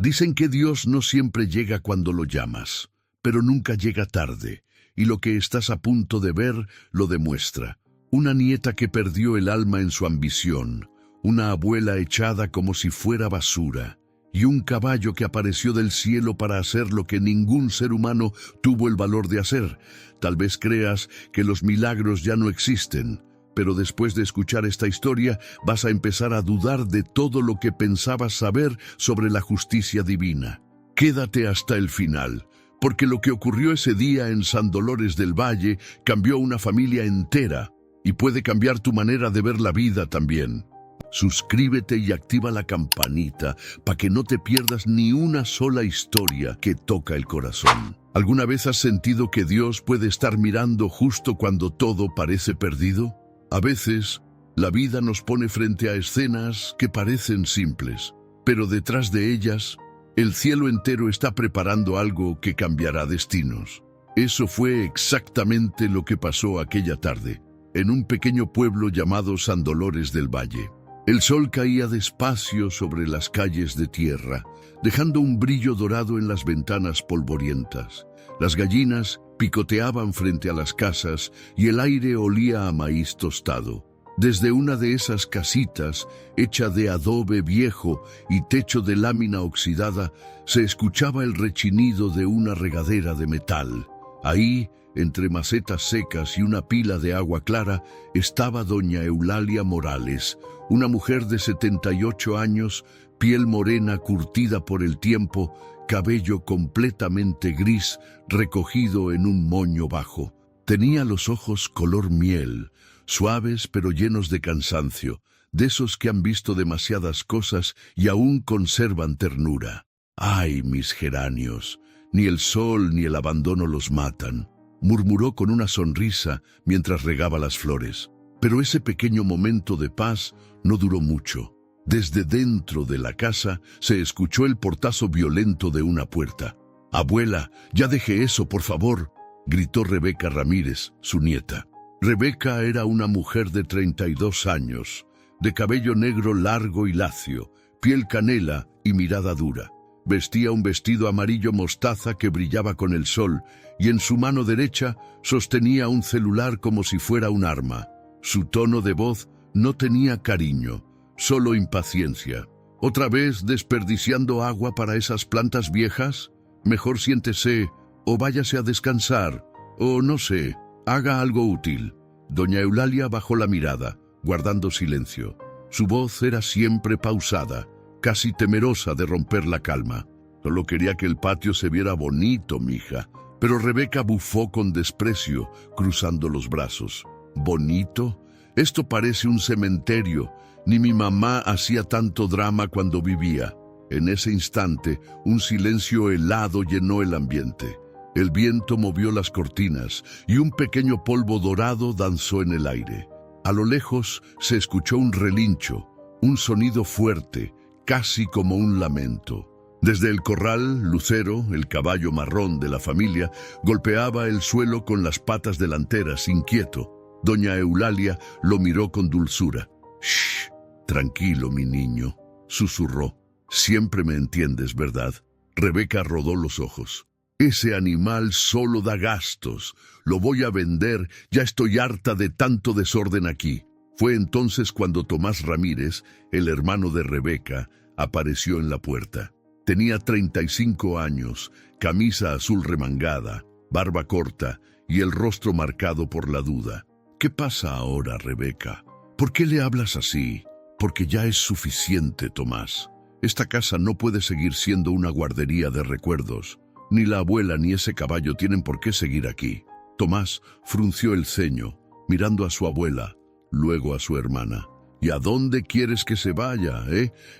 Dicen que Dios no siempre llega cuando lo llamas, pero nunca llega tarde, y lo que estás a punto de ver lo demuestra. Una nieta que perdió el alma en su ambición, una abuela echada como si fuera basura, y un caballo que apareció del cielo para hacer lo que ningún ser humano tuvo el valor de hacer. Tal vez creas que los milagros ya no existen, pero después de escuchar esta historia vas a empezar a dudar de todo lo que pensabas saber sobre la justicia divina. Quédate hasta el final, porque lo que ocurrió ese día en San Dolores del Valle cambió una familia entera y puede cambiar tu manera de ver la vida también. Suscríbete y activa la campanita para que no te pierdas ni una sola historia que toca el corazón. ¿Alguna vez has sentido que Dios puede estar mirando justo cuando todo parece perdido? A veces, la vida nos pone frente a escenas que parecen simples, pero detrás de ellas, el cielo entero está preparando algo que cambiará destinos. Eso fue exactamente lo que pasó aquella tarde, en un pequeño pueblo llamado San Dolores del Valle. El sol caía despacio sobre las calles de tierra, dejando un brillo dorado en las ventanas polvorientas. Las gallinas picoteaban frente a las casas y el aire olía a maíz tostado. Desde una de esas casitas, hecha de adobe viejo y techo de lámina oxidada, se escuchaba el rechinido de una regadera de metal. Ahí, entre macetas secas y una pila de agua clara, estaba doña Eulalia Morales, una mujer de 78 años, piel morena curtida por el tiempo, cabello completamente gris, recogido en un moño bajo. Tenía los ojos color miel, suaves pero llenos de cansancio, de esos que han visto demasiadas cosas y aún conservan ternura. ¡Ay, mis geranios! Ni el sol ni el abandono los matan, murmuró con una sonrisa mientras regaba las flores. Pero ese pequeño momento de paz no duró mucho. Desde dentro de la casa se escuchó el portazo violento de una puerta. «Abuela, ya deje eso, por favor», gritó Rebeca Ramírez, su nieta. Rebeca era una mujer de 32 años, de cabello negro largo y lacio, piel canela y mirada dura. Vestía un vestido amarillo mostaza que brillaba con el sol y en su mano derecha sostenía un celular como si fuera un arma. Su tono de voz no tenía cariño, solo impaciencia. ¿Otra vez desperdiciando agua para esas plantas viejas? Mejor siéntese o váyase a descansar, o no sé, haga algo útil. Doña Eulalia bajó la mirada, guardando silencio. Su voz era siempre pausada, casi temerosa de romper la calma. Solo quería que el patio se viera bonito, mija. Pero Rebeca bufó con desprecio, cruzando los brazos. ¿Bonito? Esto parece un cementerio. Ni mi mamá hacía tanto drama cuando vivía. En ese instante, un silencio helado llenó el ambiente. El viento movió las cortinas y un pequeño polvo dorado danzó en el aire. A lo lejos se escuchó un relincho, un sonido fuerte, casi como un lamento. Desde el corral, Lucero, el caballo marrón de la familia, golpeaba el suelo con las patas delanteras, inquieto. Doña Eulalia lo miró con dulzura. «Shh, tranquilo, mi niño», susurró. «Siempre me entiendes, ¿verdad?» Rebeca rodó los ojos. «Ese animal solo da gastos. Lo voy a vender, ya estoy harta de tanto desorden aquí». Fue entonces cuando Tomás Ramírez, el hermano de Rebeca, apareció en la puerta. Tenía 35 años, camisa azul remangada, barba corta y el rostro marcado por la duda. «¿Qué pasa ahora, Rebeca? ¿Por qué le hablas así?» «Porque ya es suficiente, Tomás. Esta casa no puede seguir siendo una guardería de recuerdos. Ni la abuela ni ese caballo tienen por qué seguir aquí». Tomás frunció el ceño, mirando a su abuela, luego a su hermana. «¿Y a dónde quieres que se vaya,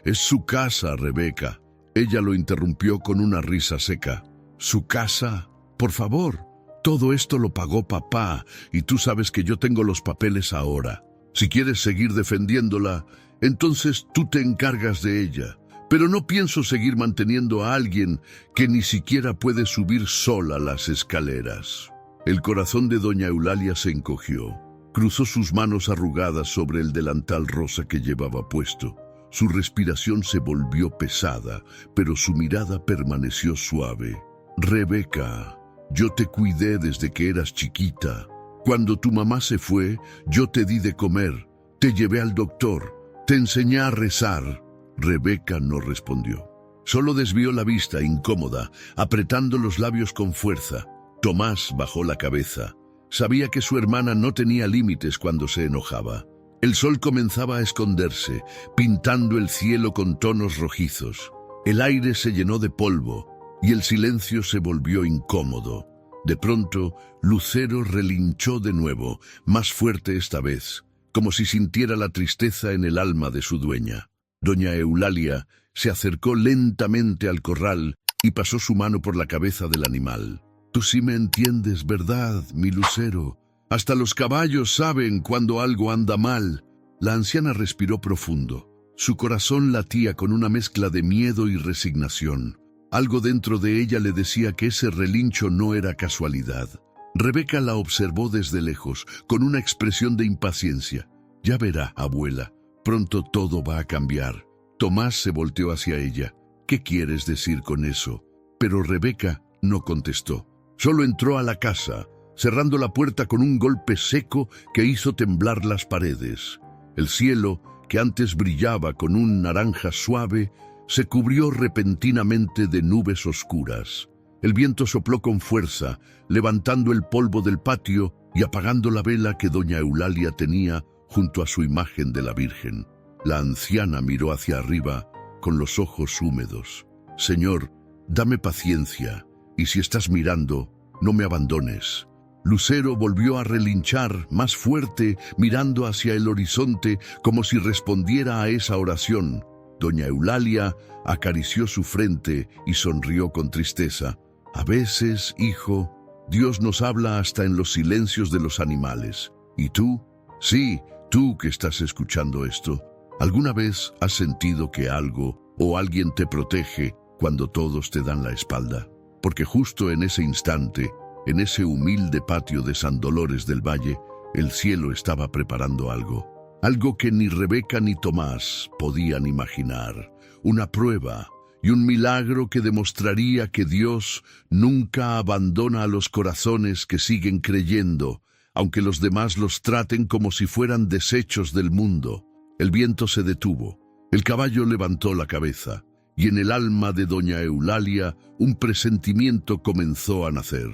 Es su casa, Rebeca». Ella lo interrumpió con una risa seca. «¿Su casa? Por favor, todo esto lo pagó papá y tú sabes que yo tengo los papeles ahora. Si quieres seguir defendiéndola, entonces tú te encargas de ella. Pero no pienso seguir manteniendo a alguien que ni siquiera puede subir sola las escaleras». El corazón de doña Eulalia se encogió. Cruzó sus manos arrugadas sobre el delantal rosa que llevaba puesto. Su respiración se volvió pesada, pero su mirada permaneció suave. Rebeca, yo te cuidé desde que eras chiquita. Cuando tu mamá se fue, yo te di de comer, te llevé al doctor, te enseñé a rezar. Rebeca no respondió. Solo desvió la vista, incómoda, apretando los labios con fuerza. Tomás bajó la cabeza. Sabía que su hermana no tenía límites cuando se enojaba. El sol comenzaba a esconderse, pintando el cielo con tonos rojizos. El aire se llenó de polvo y el silencio se volvió incómodo. De pronto, Lucero relinchó de nuevo, más fuerte esta vez, como si sintiera la tristeza en el alma de su dueña. Doña Eulalia se acercó lentamente al corral y pasó su mano por la cabeza del animal. «Tú sí me entiendes, ¿verdad, mi Lucero? Hasta los caballos saben cuando algo anda mal». La anciana respiró profundo. Su corazón latía con una mezcla de miedo y resignación. Algo dentro de ella le decía que ese relincho no era casualidad. Rebeca la observó desde lejos, con una expresión de impaciencia. «Ya verá, abuela, pronto todo va a cambiar». Tomás se volteó hacia ella. «¿Qué quieres decir con eso?». Pero Rebeca no contestó. Solo entró a la casa, cerrando la puerta con un golpe seco que hizo temblar las paredes. El cielo, que antes brillaba con un naranja suave, se cubrió repentinamente de nubes oscuras. El viento sopló con fuerza, levantando el polvo del patio y apagando la vela que doña Eulalia tenía junto a su imagen de la Virgen. La anciana miró hacia arriba con los ojos húmedos. «Señor, dame paciencia, y si estás mirando, no me abandones». Lucero volvió a relinchar más fuerte, mirando hacia el horizonte como si respondiera a esa oración. Doña Eulalia acarició su frente y sonrió con tristeza. «A veces, hijo, Dios nos habla hasta en los silencios de los animales. ¿Y tú? Sí, tú que estás escuchando esto. ¿Alguna vez has sentido que algo o alguien te protege cuando todos te dan la espalda? Porque justo en ese instante, en ese humilde patio de San Dolores del Valle, el cielo estaba preparando algo. Algo que ni Rebeca ni Tomás podían imaginar. Una prueba y un milagro que demostraría que Dios nunca abandona a los corazones que siguen creyendo, aunque los demás los traten como si fueran desechos del mundo. El viento se detuvo, el caballo levantó la cabeza, y en el alma de doña Eulalia un presentimiento comenzó a nacer.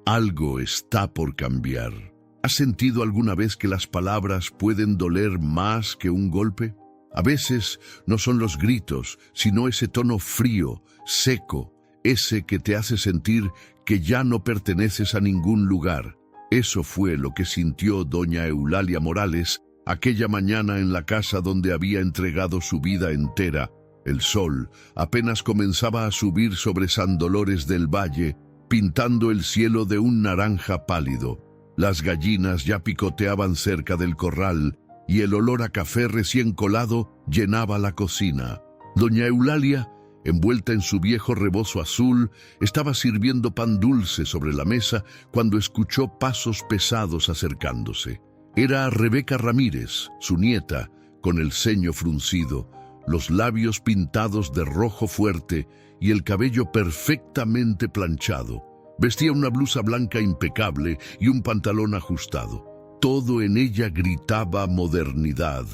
Algo está por cambiar. ¿Has sentido alguna vez que las palabras pueden doler más que un golpe? A veces no son los gritos, sino ese tono frío, seco, ese que te hace sentir que ya no perteneces a ningún lugar. Eso fue lo que sintió doña Eulalia Morales aquella mañana en la casa donde había entregado su vida entera. El sol apenas comenzaba a subir sobre San Dolores del Valle, pintando el cielo de un naranja pálido. Las gallinas ya picoteaban cerca del corral y el olor a café recién colado llenaba la cocina. Doña Eulalia, envuelta en su viejo rebozo azul, estaba sirviendo pan dulce sobre la mesa cuando escuchó pasos pesados acercándose. Era Rebeca Ramírez, su nieta, con el ceño fruncido, los labios pintados de rojo fuerte y el cabello perfectamente planchado. Vestía una blusa blanca impecable y un pantalón ajustado. Todo en ella gritaba modernidad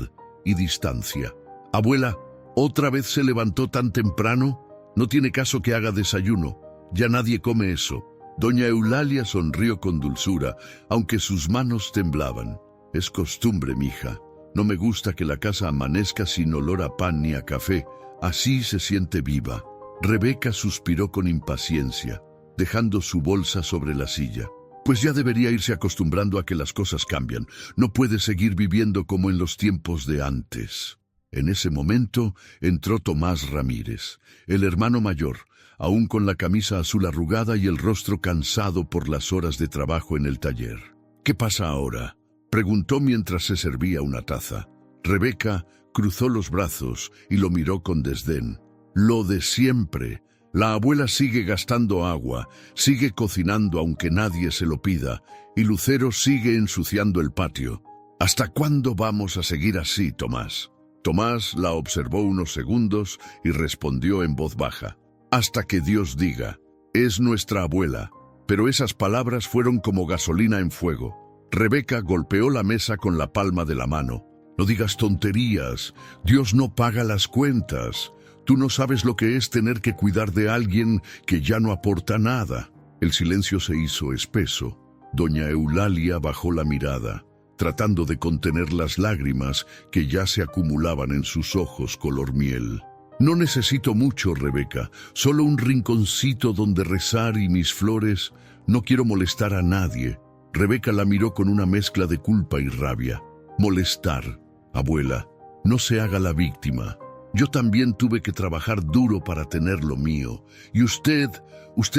y distancia. «Abuela, ¿otra vez se levantó tan temprano? No tiene caso que haga desayuno. Ya nadie come eso». Doña Eulalia sonrió con dulzura, aunque sus manos temblaban. «Es costumbre, mija. No me gusta que la casa amanezca sin olor a pan ni a café. Así se siente viva». Rebeca suspiró con impaciencia, dejando su bolsa sobre la silla. «Pues ya debería irse acostumbrando a que las cosas cambian. No puede seguir viviendo como en los tiempos de antes». En ese momento entró Tomás Ramírez, el hermano mayor, aún con la camisa azul arrugada y el rostro cansado por las horas de trabajo en el taller. «¿Qué pasa ahora?», preguntó mientras se servía una taza. Rebeca cruzó los brazos y lo miró con desdén. «Lo de siempre. La abuela sigue gastando agua, sigue cocinando aunque nadie se lo pida, y Lucero sigue ensuciando el patio. ¿Hasta cuándo vamos a seguir así, Tomás?». Tomás la observó unos segundos y respondió en voz baja: «Hasta que Dios diga, es nuestra abuela». Pero esas palabras fueron como gasolina en fuego. Rebeca golpeó la mesa con la palma de la mano. «No digas tonterías. Dios no paga las cuentas. Tú no sabes lo que es tener que cuidar de alguien que ya no aporta nada». El silencio se hizo espeso. Doña Eulalia bajó la mirada, tratando de contener las lágrimas que ya se acumulaban en sus ojos color miel. «No necesito mucho, Rebeca, solo un rinconcito donde rezar y mis flores. No quiero molestar a nadie». Rebeca la miró con una mezcla de culpa y rabia. «Molestar, abuela, no se haga la víctima. Yo también tuve que trabajar duro para tener lo mío. Y usted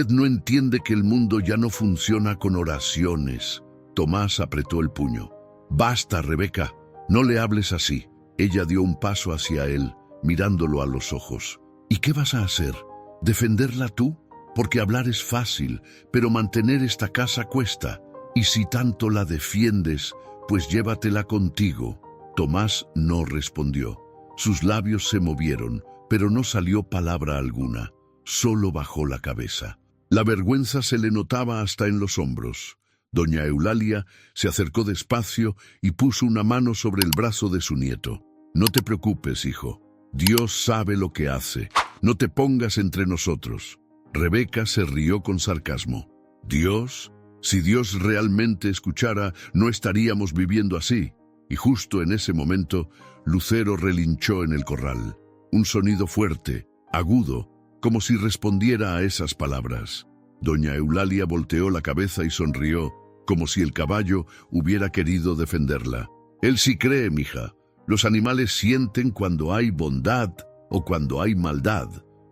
no entiende que el mundo ya no funciona con oraciones». Tomás apretó el puño. «Basta, Rebeca, no le hables así». Ella dio un paso hacia él, mirándolo a los ojos. «¿Y qué vas a hacer? ¿Defenderla tú? Porque hablar es fácil, pero mantener esta casa cuesta. Y si tanto la defiendes, pues llévatela contigo». Tomás no respondió. Sus labios se movieron, pero no salió palabra alguna. Solo bajó la cabeza. La vergüenza se le notaba hasta en los hombros. Doña Eulalia se acercó despacio y puso una mano sobre el brazo de su nieto. «No te preocupes, hijo. Dios sabe lo que hace. No te pongas entre nosotros». Rebeca se rió con sarcasmo. «¿Dios? Si Dios realmente escuchara, no estaríamos viviendo así». Y justo en ese momento, Lucero relinchó en el corral. Un sonido fuerte, agudo, como si respondiera a esas palabras. Doña Eulalia volteó la cabeza y sonrió, como si el caballo hubiera querido defenderla. «Él sí cree, mija. Los animales sienten cuando hay bondad o cuando hay maldad».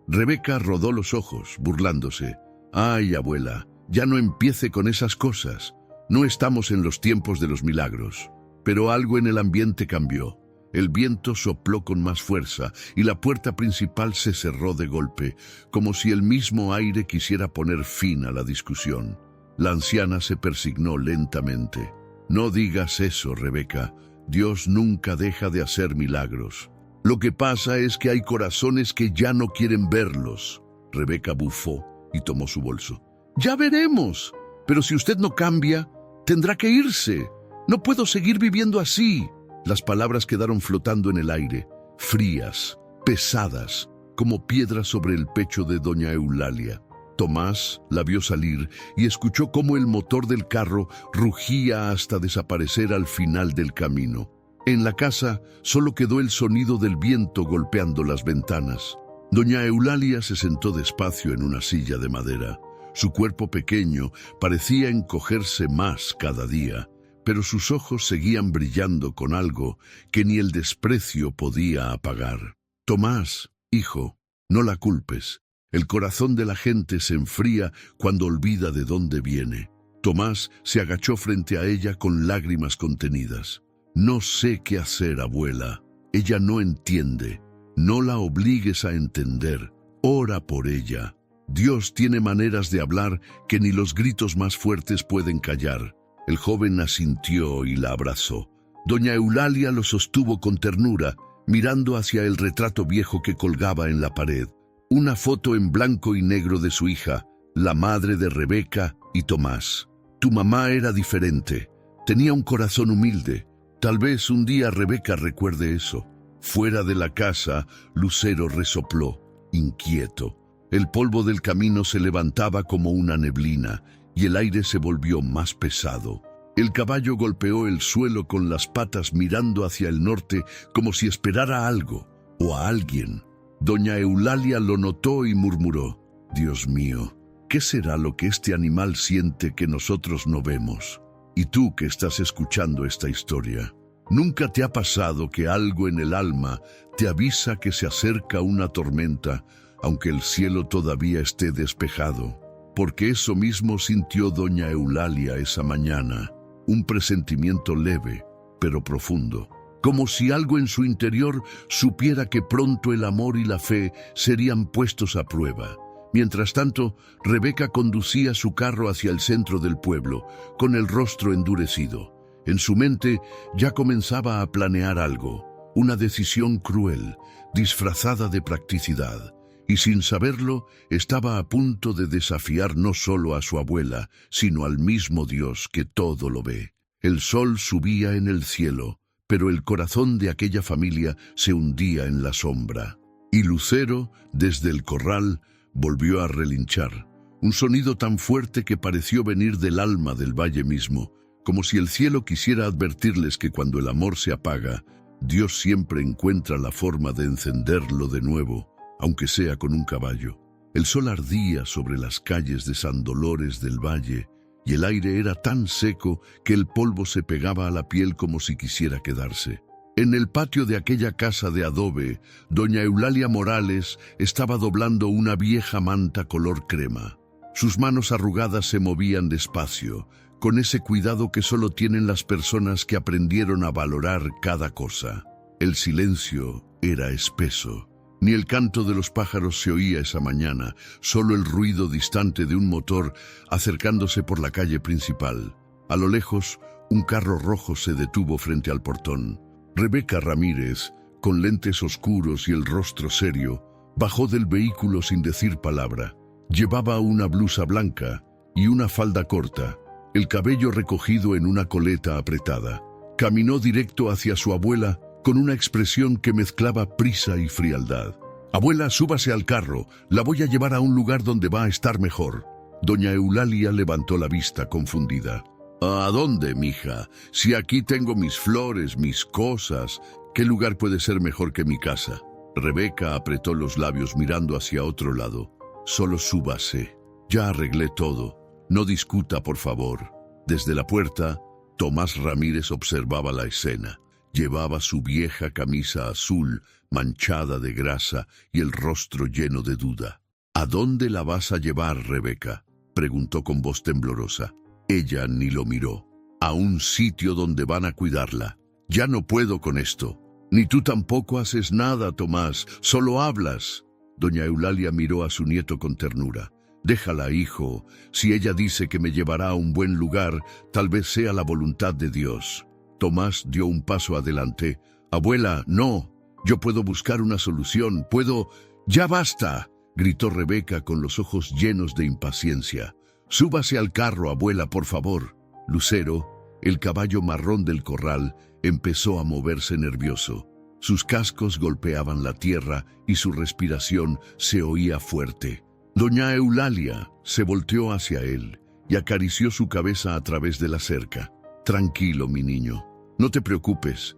Rebeca rodó los ojos, burlándose. «Ay, abuela, ya no empiece con esas cosas. No estamos en los tiempos de los milagros». Pero algo en el ambiente cambió. El viento sopló con más fuerza y la puerta principal se cerró de golpe, como si el mismo aire quisiera poner fin a la discusión. La anciana se persignó lentamente. «No digas eso, Rebeca. Dios nunca deja de hacer milagros. Lo que pasa es que hay corazones que ya no quieren verlos». Rebeca bufó y tomó su bolso. «Ya veremos. Pero si usted no cambia, tendrá que irse. No puedo seguir viviendo así». Las palabras quedaron flotando en el aire, frías, pesadas, como piedras sobre el pecho de doña Eulalia. Tomás la vio salir y escuchó cómo el motor del carro rugía hasta desaparecer al final del camino. En la casa solo quedó el sonido del viento golpeando las ventanas. Doña Eulalia se sentó despacio en una silla de madera. Su cuerpo pequeño parecía encogerse más cada día, pero sus ojos seguían brillando con algo que ni el desprecio podía apagar. «Tomás, hijo, no la culpes. El corazón de la gente se enfría cuando olvida de dónde viene». Tomás se agachó frente a ella con lágrimas contenidas. «No sé qué hacer, abuela. Ella no entiende. No la obligues a entender. Ora por ella. Dios tiene maneras de hablar que ni los gritos más fuertes pueden callar». El joven asintió y la abrazó. Doña Eulalia lo sostuvo con ternura, mirando hacia el retrato viejo que colgaba en la pared. Una foto en blanco y negro de su hija, la madre de Rebeca y Tomás. «Tu mamá era diferente. Tenía un corazón humilde. Tal vez un día Rebeca recuerde eso». Fuera de la casa, Lucero resopló, inquieto. El polvo del camino se levantaba como una neblina, y el aire se volvió más pesado. El caballo golpeó el suelo con las patas mirando hacia el norte como si esperara algo o a alguien. Doña Eulalia lo notó y murmuró: «Dios mío, ¿qué será lo que este animal siente que nosotros no vemos?» Y tú que estás escuchando esta historia, ¿nunca te ha pasado que algo en el alma te avisa que se acerca una tormenta, aunque el cielo todavía esté despejado? Porque eso mismo sintió doña Eulalia esa mañana, un presentimiento leve, pero profundo, como si algo en su interior supiera que pronto el amor y la fe serían puestos a prueba. Mientras tanto, Rebeca conducía su carro hacia el centro del pueblo, con el rostro endurecido. En su mente ya comenzaba a planear algo. una decisión cruel, disfrazada de practicidad, y sin saberlo estaba a punto de desafiar no solo a su abuela, sino al mismo Dios que todo lo ve. El sol subía en el cielo, pero el corazón de aquella familia se hundía en la sombra. Y Lucero, desde el corral, volvió a relinchar, un sonido tan fuerte que pareció venir del alma del valle mismo, como si el cielo quisiera advertirles que cuando el amor se apaga, Dios siempre encuentra la forma de encenderlo de nuevo, aunque sea con un caballo. El sol ardía sobre las calles de San Dolores del Valle, y el aire era tan seco que el polvo se pegaba a la piel como si quisiera quedarse. En el patio de aquella casa de adobe, doña Eulalia Morales estaba doblando una vieja manta color crema. Sus manos arrugadas se movían despacio, con ese cuidado que solo tienen las personas que aprendieron a valorar cada cosa. El silencio era espeso. Ni el canto de los pájaros se oía esa mañana, solo el ruido distante de un motor acercándose por la calle principal. A lo lejos, un carro rojo se detuvo frente al portón. Rebeca Ramírez, con lentes oscuros y el rostro serio, bajó del vehículo sin decir palabra. Llevaba una blusa blanca y una falda corta, el cabello recogido en una coleta apretada. Caminó directo hacia su abuela con una expresión que mezclaba prisa y frialdad. «Abuela, súbase al carro, la voy a llevar a un lugar donde va a estar mejor». Doña Eulalia levantó la vista confundida. «¿A dónde, mija? Si aquí tengo mis flores, mis cosas, ¿qué lugar puede ser mejor que mi casa?» Rebeca apretó los labios mirando hacia otro lado. «Solo súbase. Ya arreglé todo. No discuta, por favor». Desde la puerta, Tomás Ramírez observaba la escena. Llevaba su vieja camisa azul, manchada de grasa, y el rostro lleno de duda. «¿A dónde la vas a llevar, Rebeca?», preguntó con voz temblorosa. Ella ni lo miró. «A un sitio donde van a cuidarla. Ya no puedo con esto». «Ni tú tampoco haces nada, Tomás, solo hablas». Doña Eulalia miró a su nieto con ternura. «Déjala, hijo. Si ella dice que me llevará a un buen lugar, tal vez sea la voluntad de Dios». Tomás dio un paso adelante. «Abuela, no. Yo puedo buscar una solución. Puedo...» «Ya basta», gritó Rebeca con los ojos llenos de impaciencia. «Súbase al carro, abuela, por favor». Lucero, el caballo marrón del corral, empezó a moverse nervioso. Sus cascos golpeaban la tierra y su respiración se oía fuerte. Doña Eulalia se volteó hacia él y acarició su cabeza a través de la cerca. «Tranquilo, mi niño. No te preocupes.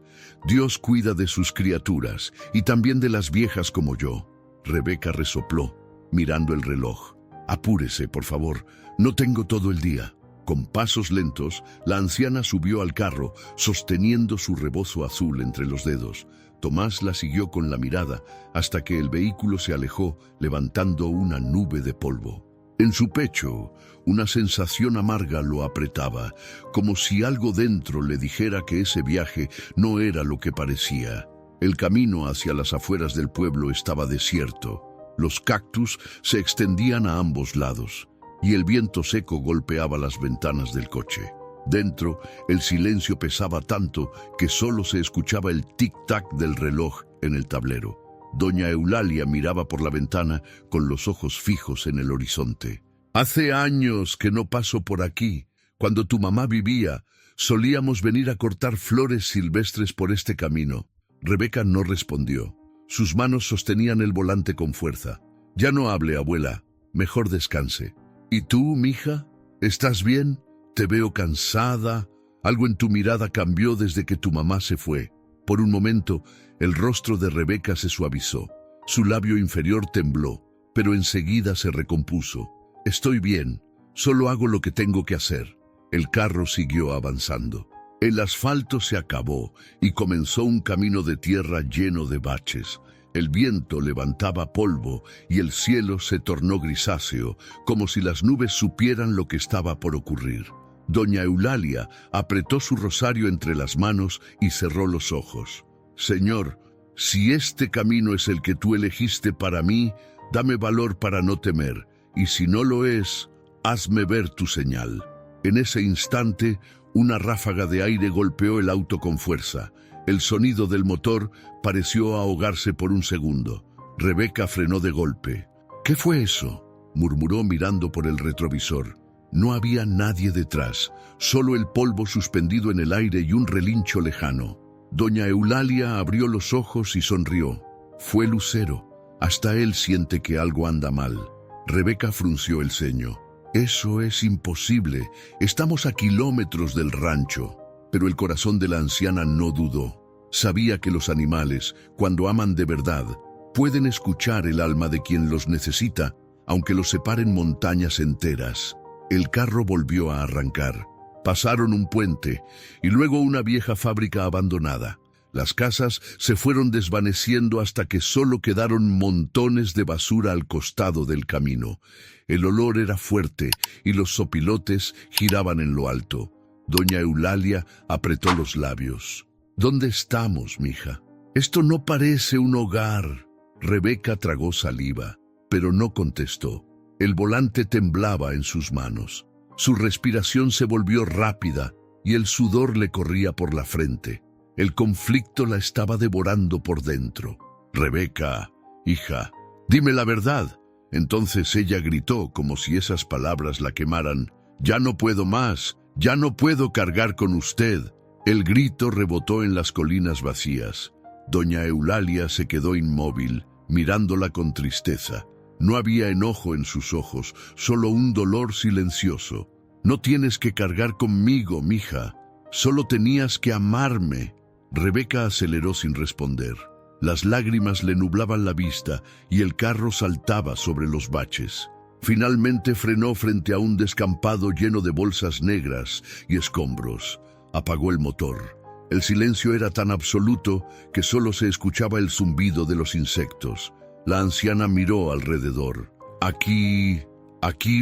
Dios cuida de sus criaturas y también de las viejas como yo». Rebeca resopló, mirando el reloj. «Apúrese, por favor. No tengo todo el día». Con pasos lentos, la anciana subió al carro, sosteniendo su rebozo azul entre los dedos. Tomás la siguió con la mirada hasta que el vehículo se alejó, levantando una nube de polvo. En su pecho, una sensación amarga lo apretaba, como si algo dentro le dijera que ese viaje no era lo que parecía. El camino hacia las afueras del pueblo estaba desierto. Los cactus se extendían a ambos lados, y el viento seco golpeaba las ventanas del coche. Dentro, el silencio pesaba tanto que solo se escuchaba el tic-tac del reloj en el tablero. Doña Eulalia miraba por la ventana con los ojos fijos en el horizonte. «Hace años que no paso por aquí. Cuando tu mamá vivía, solíamos venir a cortar flores silvestres por este camino». Rebeca no respondió. Sus manos sostenían el volante con fuerza. «Ya no hable, abuela. Mejor descanse». «¿Y tú, mija? ¿Estás bien? Te veo cansada. Algo en tu mirada cambió desde que tu mamá se fue». Por un momento, el rostro de Rebeca se suavizó. Su labio inferior tembló, pero enseguida se recompuso. «Estoy bien. Solo hago lo que tengo que hacer». El carro siguió avanzando. El asfalto se acabó y comenzó un camino de tierra lleno de baches. El viento levantaba polvo y el cielo se tornó grisáceo, como si las nubes supieran lo que estaba por ocurrir. Doña Eulalia apretó su rosario entre las manos y cerró los ojos. «Señor, si este camino es el que tú elegiste para mí, dame valor para no temer, y si no lo es, hazme ver tu señal». En ese instante, una ráfaga de aire golpeó el auto con fuerza. El sonido del motor pareció ahogarse por un segundo. Rebeca frenó de golpe. «¿Qué fue eso?», murmuró mirando por el retrovisor. No había nadie detrás, solo el polvo suspendido en el aire y un relincho lejano. Doña Eulalia abrió los ojos y sonrió. Fue Lucero. Hasta él siente que algo anda mal. Rebeca frunció el ceño. «Eso es imposible. Estamos a kilómetros del rancho». Pero el corazón de la anciana no dudó. Sabía que los animales, cuando aman de verdad, pueden escuchar el alma de quien los necesita, aunque los separen montañas enteras. El carro volvió a arrancar. Pasaron un puente y luego una vieja fábrica abandonada. Las casas se fueron desvaneciendo hasta que solo quedaron montones de basura al costado del camino. El olor era fuerte y los zopilotes giraban en lo alto. Doña Eulalia apretó los labios. «¿Dónde estamos, mija? Esto no parece un hogar». Rebeca tragó saliva, pero no contestó. El volante temblaba en sus manos. Su respiración se volvió rápida y el sudor le corría por la frente. El conflicto la estaba devorando por dentro. «Rebeca, hija, dime la verdad». Entonces ella gritó como si esas palabras la quemaran. «Ya no puedo más. Ya no puedo cargar con usted». El grito rebotó en las colinas vacías. Doña Eulalia se quedó inmóvil, mirándola con tristeza. No había enojo en sus ojos, solo un dolor silencioso. «No tienes que cargar conmigo, mija. Solo tenías que amarme». Rebeca aceleró sin responder. Las lágrimas le nublaban la vista y el carro saltaba sobre los baches. Finalmente frenó frente a un descampado lleno de bolsas negras y escombros. Apagó el motor. El silencio era tan absoluto que solo se escuchaba el zumbido de los insectos. La anciana miró alrededor. «¿Aquí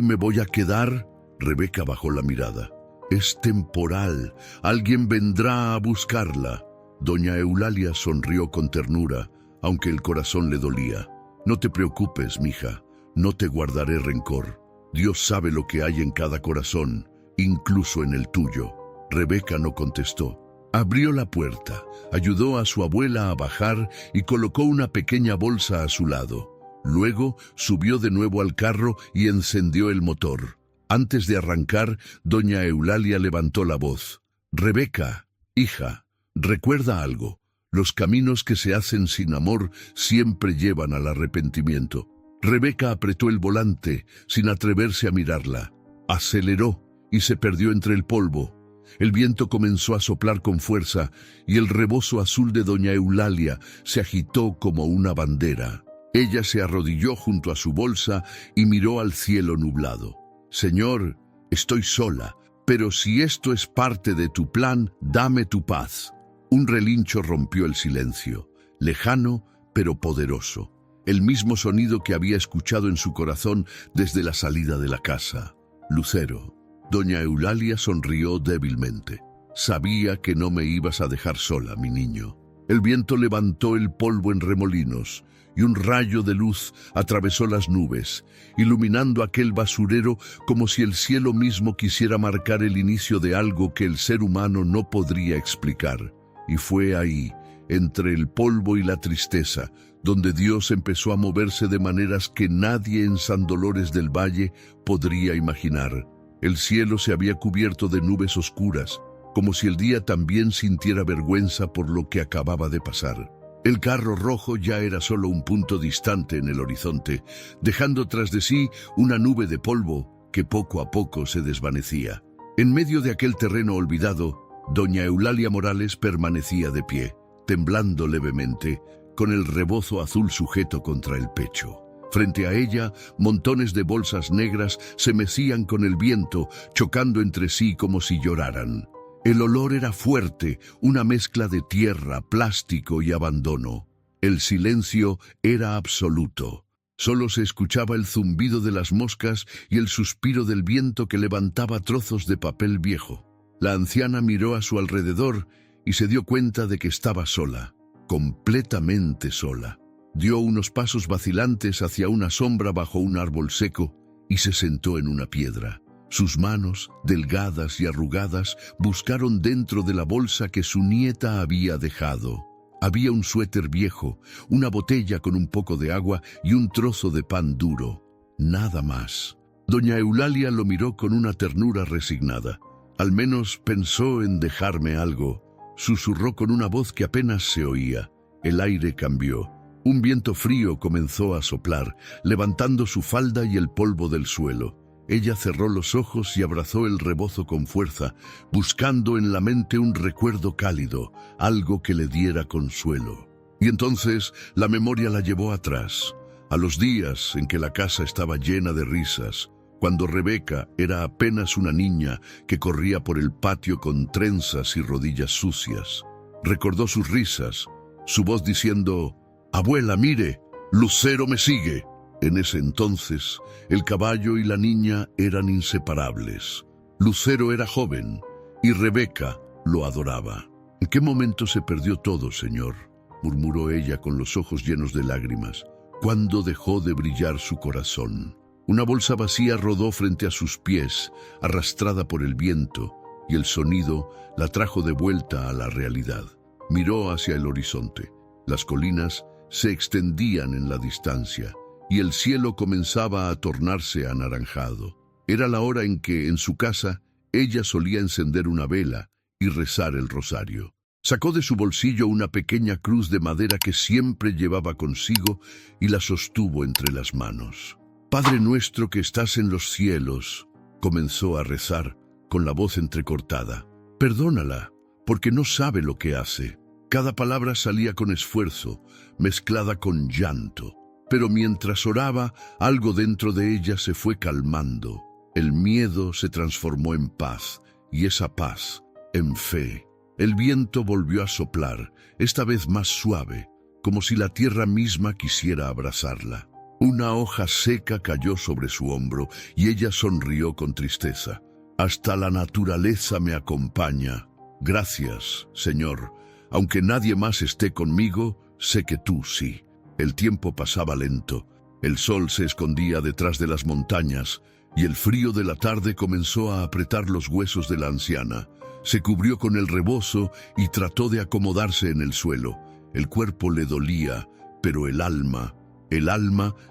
me voy a quedar?» Rebeca bajó la mirada. «Es temporal. Alguien vendrá a buscarla». Doña Eulalia sonrió con ternura, aunque el corazón le dolía. «No te preocupes, mija. No te guardaré rencor. Dios sabe lo que hay en cada corazón, incluso en el tuyo». Rebeca no contestó. Abrió la puerta, ayudó a su abuela a bajar y colocó una pequeña bolsa a su lado. Luego subió de nuevo al carro y encendió el motor. Antes de arrancar, doña Eulalia levantó la voz. «Rebeca, hija, recuerda algo. Los caminos que se hacen sin amor siempre llevan al arrepentimiento». Rebeca apretó el volante, sin atreverse a mirarla. Aceleró y se perdió entre el polvo. El viento comenzó a soplar con fuerza y el rebozo azul de doña Eulalia se agitó como una bandera. Ella se arrodilló junto a su bolsa y miró al cielo nublado. «Señor, estoy sola, pero si esto es parte de tu plan, dame tu paz». Un relincho rompió el silencio, lejano pero poderoso. El mismo sonido que había escuchado en su corazón desde la salida de la casa. «Lucero». Doña Eulalia sonrió débilmente. «Sabía que no me ibas a dejar sola, mi niño». El viento levantó el polvo en remolinos y un rayo de luz atravesó las nubes, iluminando aquel basurero como si el cielo mismo quisiera marcar el inicio de algo que el ser humano no podría explicar. Y fue ahí, entre el polvo y la tristeza, donde Dios empezó a moverse de maneras que nadie en San Dolores del Valle podría imaginar. El cielo se había cubierto de nubes oscuras, como si el día también sintiera vergüenza por lo que acababa de pasar. El carro rojo ya era solo un punto distante en el horizonte, dejando tras de sí una nube de polvo que poco a poco se desvanecía. En medio de aquel terreno olvidado, doña Eulalia Morales permanecía de pie, temblando levemente, con el rebozo azul sujeto contra el pecho. Frente a ella, montones de bolsas negras se mecían con el viento, chocando entre sí como si lloraran. El olor era fuerte, una mezcla de tierra, plástico y abandono. El silencio era absoluto. Solo se escuchaba el zumbido de las moscas y el suspiro del viento que levantaba trozos de papel viejo. La anciana miró a su alrededor y se dio cuenta de que estaba sola, completamente sola. Dio unos pasos vacilantes hacia una sombra bajo un árbol seco y se sentó en una piedra. Sus manos, delgadas y arrugadas, buscaron dentro de la bolsa que su nieta había dejado. Había un suéter viejo, una botella con un poco de agua y un trozo de pan duro. Nada más. Doña Eulalia lo miró con una ternura resignada. Al menos pensó en dejarme algo. Susurró con una voz que apenas se oía. El aire cambió. Un viento frío comenzó a soplar, levantando su falda y el polvo del suelo. Ella cerró los ojos y abrazó el rebozo con fuerza, buscando en la mente un recuerdo cálido, algo que le diera consuelo. Y entonces la memoria la llevó atrás, a los días en que la casa estaba llena de risas, cuando Rebeca era apenas una niña que corría por el patio con trenzas y rodillas sucias. Recordó sus risas, su voz diciendo: «Abuela, mire, Lucero me sigue». En ese entonces, el caballo y la niña eran inseparables. Lucero era joven y Rebeca lo adoraba. «¿En qué momento se perdió todo, señor?», murmuró ella con los ojos llenos de lágrimas. «¿Cuándo dejó de brillar su corazón?». Una bolsa vacía rodó frente a sus pies, arrastrada por el viento, y el sonido la trajo de vuelta a la realidad. Miró hacia el horizonte. Las colinas se extendían en la distancia, y el cielo comenzaba a tornarse anaranjado. Era la hora en que, en su casa, ella solía encender una vela y rezar el rosario. Sacó de su bolsillo una pequeña cruz de madera que siempre llevaba consigo y la sostuvo entre las manos. «Padre nuestro que estás en los cielos», comenzó a rezar con la voz entrecortada. «Perdónala, porque no sabe lo que hace». Cada palabra salía con esfuerzo, mezclada con llanto. Pero mientras oraba, algo dentro de ella se fue calmando. El miedo se transformó en paz, y esa paz en fe. El viento volvió a soplar, esta vez más suave, como si la tierra misma quisiera abrazarla. Una hoja seca cayó sobre su hombro, y ella sonrió con tristeza. «Hasta la naturaleza me acompaña. Gracias, Señor. Aunque nadie más esté conmigo, sé que tú sí». El tiempo pasaba lento, el sol se escondía detrás de las montañas y el frío de la tarde comenzó a apretar los huesos de la anciana. Se cubrió con el rebozo y trató de acomodarse en el suelo. El cuerpo le dolía, pero el alma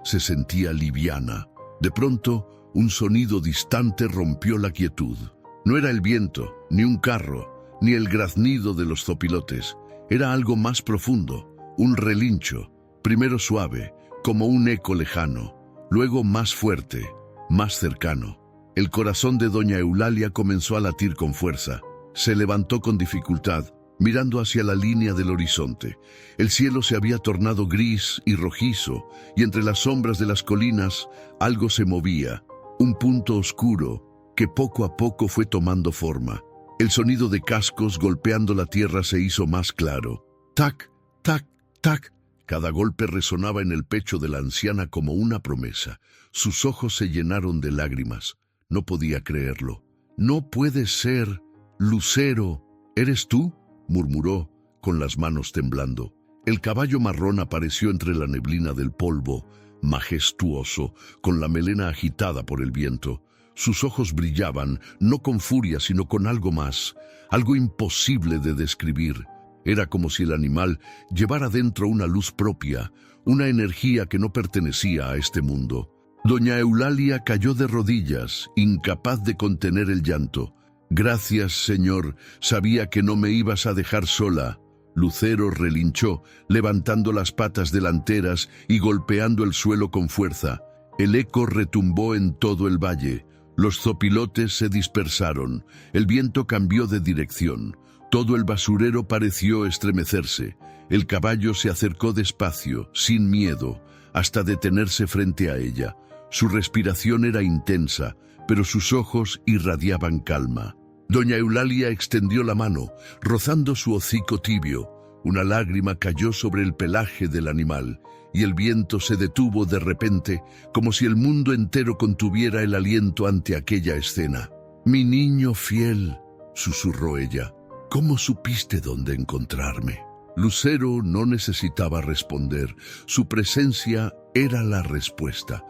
se sentía liviana. De pronto, un sonido distante rompió la quietud. No era el viento, ni un carro, ni el graznido de los zopilotes. Era algo más profundo, un relincho. Primero suave, como un eco lejano, luego más fuerte, más cercano. El corazón de doña Eulalia comenzó a latir con fuerza. Se levantó con dificultad, mirando hacia la línea del horizonte. El cielo se había tornado gris y rojizo, y entre las sombras de las colinas algo se movía, un punto oscuro que poco a poco fue tomando forma. El sonido de cascos golpeando la tierra se hizo más claro. Tac, tac, tac. Cada golpe resonaba en el pecho de la anciana como una promesa. Sus ojos se llenaron de lágrimas. No podía creerlo. «No puede ser. Lucero, ¿eres tú?», murmuró, con las manos temblando. El caballo marrón apareció entre la neblina del polvo, majestuoso, con la melena agitada por el viento. Sus ojos brillaban, no con furia, sino con algo más, algo imposible de describir. Era como si el animal llevara dentro una luz propia, una energía que no pertenecía a este mundo. Doña Eulalia cayó de rodillas, incapaz de contener el llanto. «Gracias, Señor, sabía que no me ibas a dejar sola». Lucero relinchó, levantando las patas delanteras y golpeando el suelo con fuerza. El eco retumbó en todo el valle. Los zopilotes se dispersaron. El viento cambió de dirección. Todo el basurero pareció estremecerse. El caballo se acercó despacio, sin miedo, hasta detenerse frente a ella. Su respiración era intensa, pero sus ojos irradiaban calma. Doña Eulalia extendió la mano, rozando su hocico tibio. Una lágrima cayó sobre el pelaje del animal, y el viento se detuvo de repente, como si el mundo entero contuviera el aliento ante aquella escena. «Mi niño fiel», susurró ella. «¿Cómo supiste dónde encontrarme?». Lucero no necesitaba responder. Su presencia era la respuesta.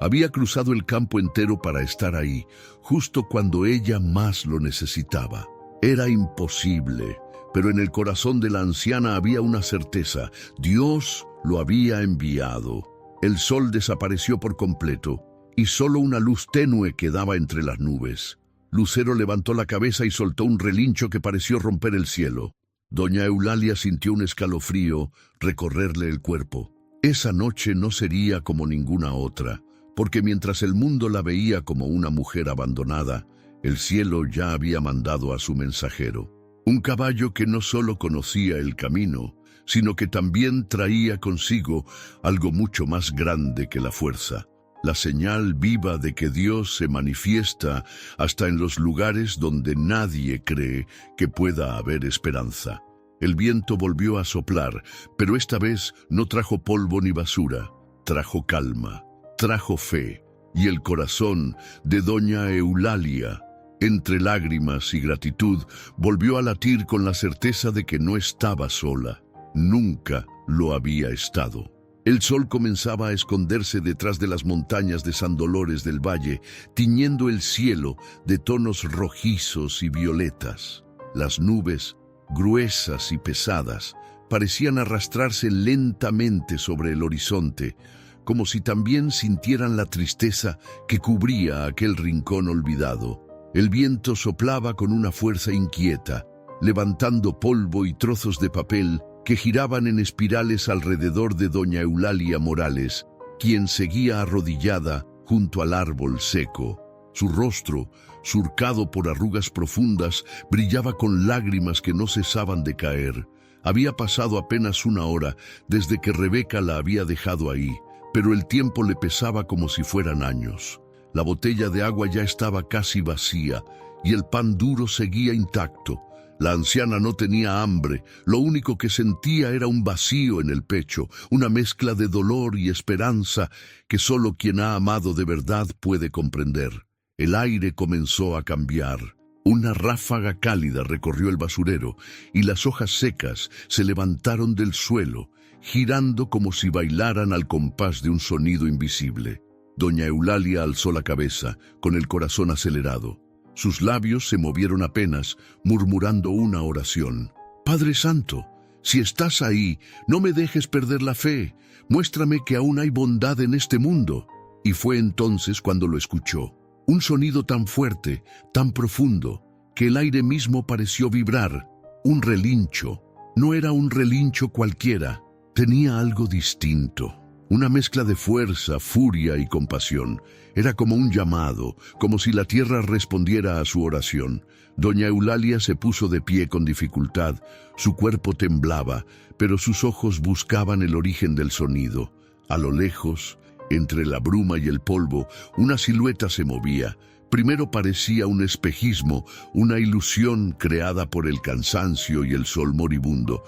Había cruzado el campo entero para estar ahí, justo cuando ella más lo necesitaba. Era imposible, pero en el corazón de la anciana había una certeza: Dios lo había enviado. El sol desapareció por completo, y solo una luz tenue quedaba entre las nubes. Lucero levantó la cabeza y soltó un relincho que pareció romper el cielo. Doña Eulalia sintió un escalofrío recorrerle el cuerpo. Esa noche no sería como ninguna otra, porque mientras el mundo la veía como una mujer abandonada, el cielo ya había mandado a su mensajero. Un caballo que no solo conocía el camino, sino que también traía consigo algo mucho más grande que la fuerza. La señal viva de que Dios se manifiesta hasta en los lugares donde nadie cree que pueda haber esperanza. El viento volvió a soplar, pero esta vez no trajo polvo ni basura. Trajo calma, trajo fe, y el corazón de doña Eulalia, entre lágrimas y gratitud, volvió a latir con la certeza de que no estaba sola. Nunca lo había estado. El sol comenzaba a esconderse detrás de las montañas de San Dolores del Valle, tiñendo el cielo de tonos rojizos y violetas. Las nubes, gruesas y pesadas, parecían arrastrarse lentamente sobre el horizonte, como si también sintieran la tristeza que cubría aquel rincón olvidado. El viento soplaba con una fuerza inquieta, levantando polvo y trozos de papel que giraban en espirales alrededor de doña Eulalia Morales, quien seguía arrodillada junto al árbol seco. Su rostro, surcado por arrugas profundas, brillaba con lágrimas que no cesaban de caer. Había pasado apenas una hora desde que Rebeca la había dejado ahí, pero el tiempo le pesaba como si fueran años. La botella de agua ya estaba casi vacía y el pan duro seguía intacto. La anciana no tenía hambre, lo único que sentía era un vacío en el pecho, una mezcla de dolor y esperanza que solo quien ha amado de verdad puede comprender. El aire comenzó a cambiar. Una ráfaga cálida recorrió el basurero y las hojas secas se levantaron del suelo, girando como si bailaran al compás de un sonido invisible. Doña Eulalia alzó la cabeza, con el corazón acelerado. Sus labios se movieron apenas, murmurando una oración. «Padre Santo, si estás ahí, no me dejes perder la fe. Muéstrame que aún hay bondad en este mundo». Y fue entonces cuando lo escuchó. Un sonido tan fuerte, tan profundo, que el aire mismo pareció vibrar. Un relincho. No era un relincho cualquiera. Tenía algo distinto. Una mezcla de fuerza, furia y compasión. Era como un llamado, como si la tierra respondiera a su oración. Doña Eulalia se puso de pie con dificultad. Su cuerpo temblaba, pero sus ojos buscaban el origen del sonido. A lo lejos, entre la bruma y el polvo, una silueta se movía. Primero parecía un espejismo, una ilusión creada por el cansancio y el sol moribundo,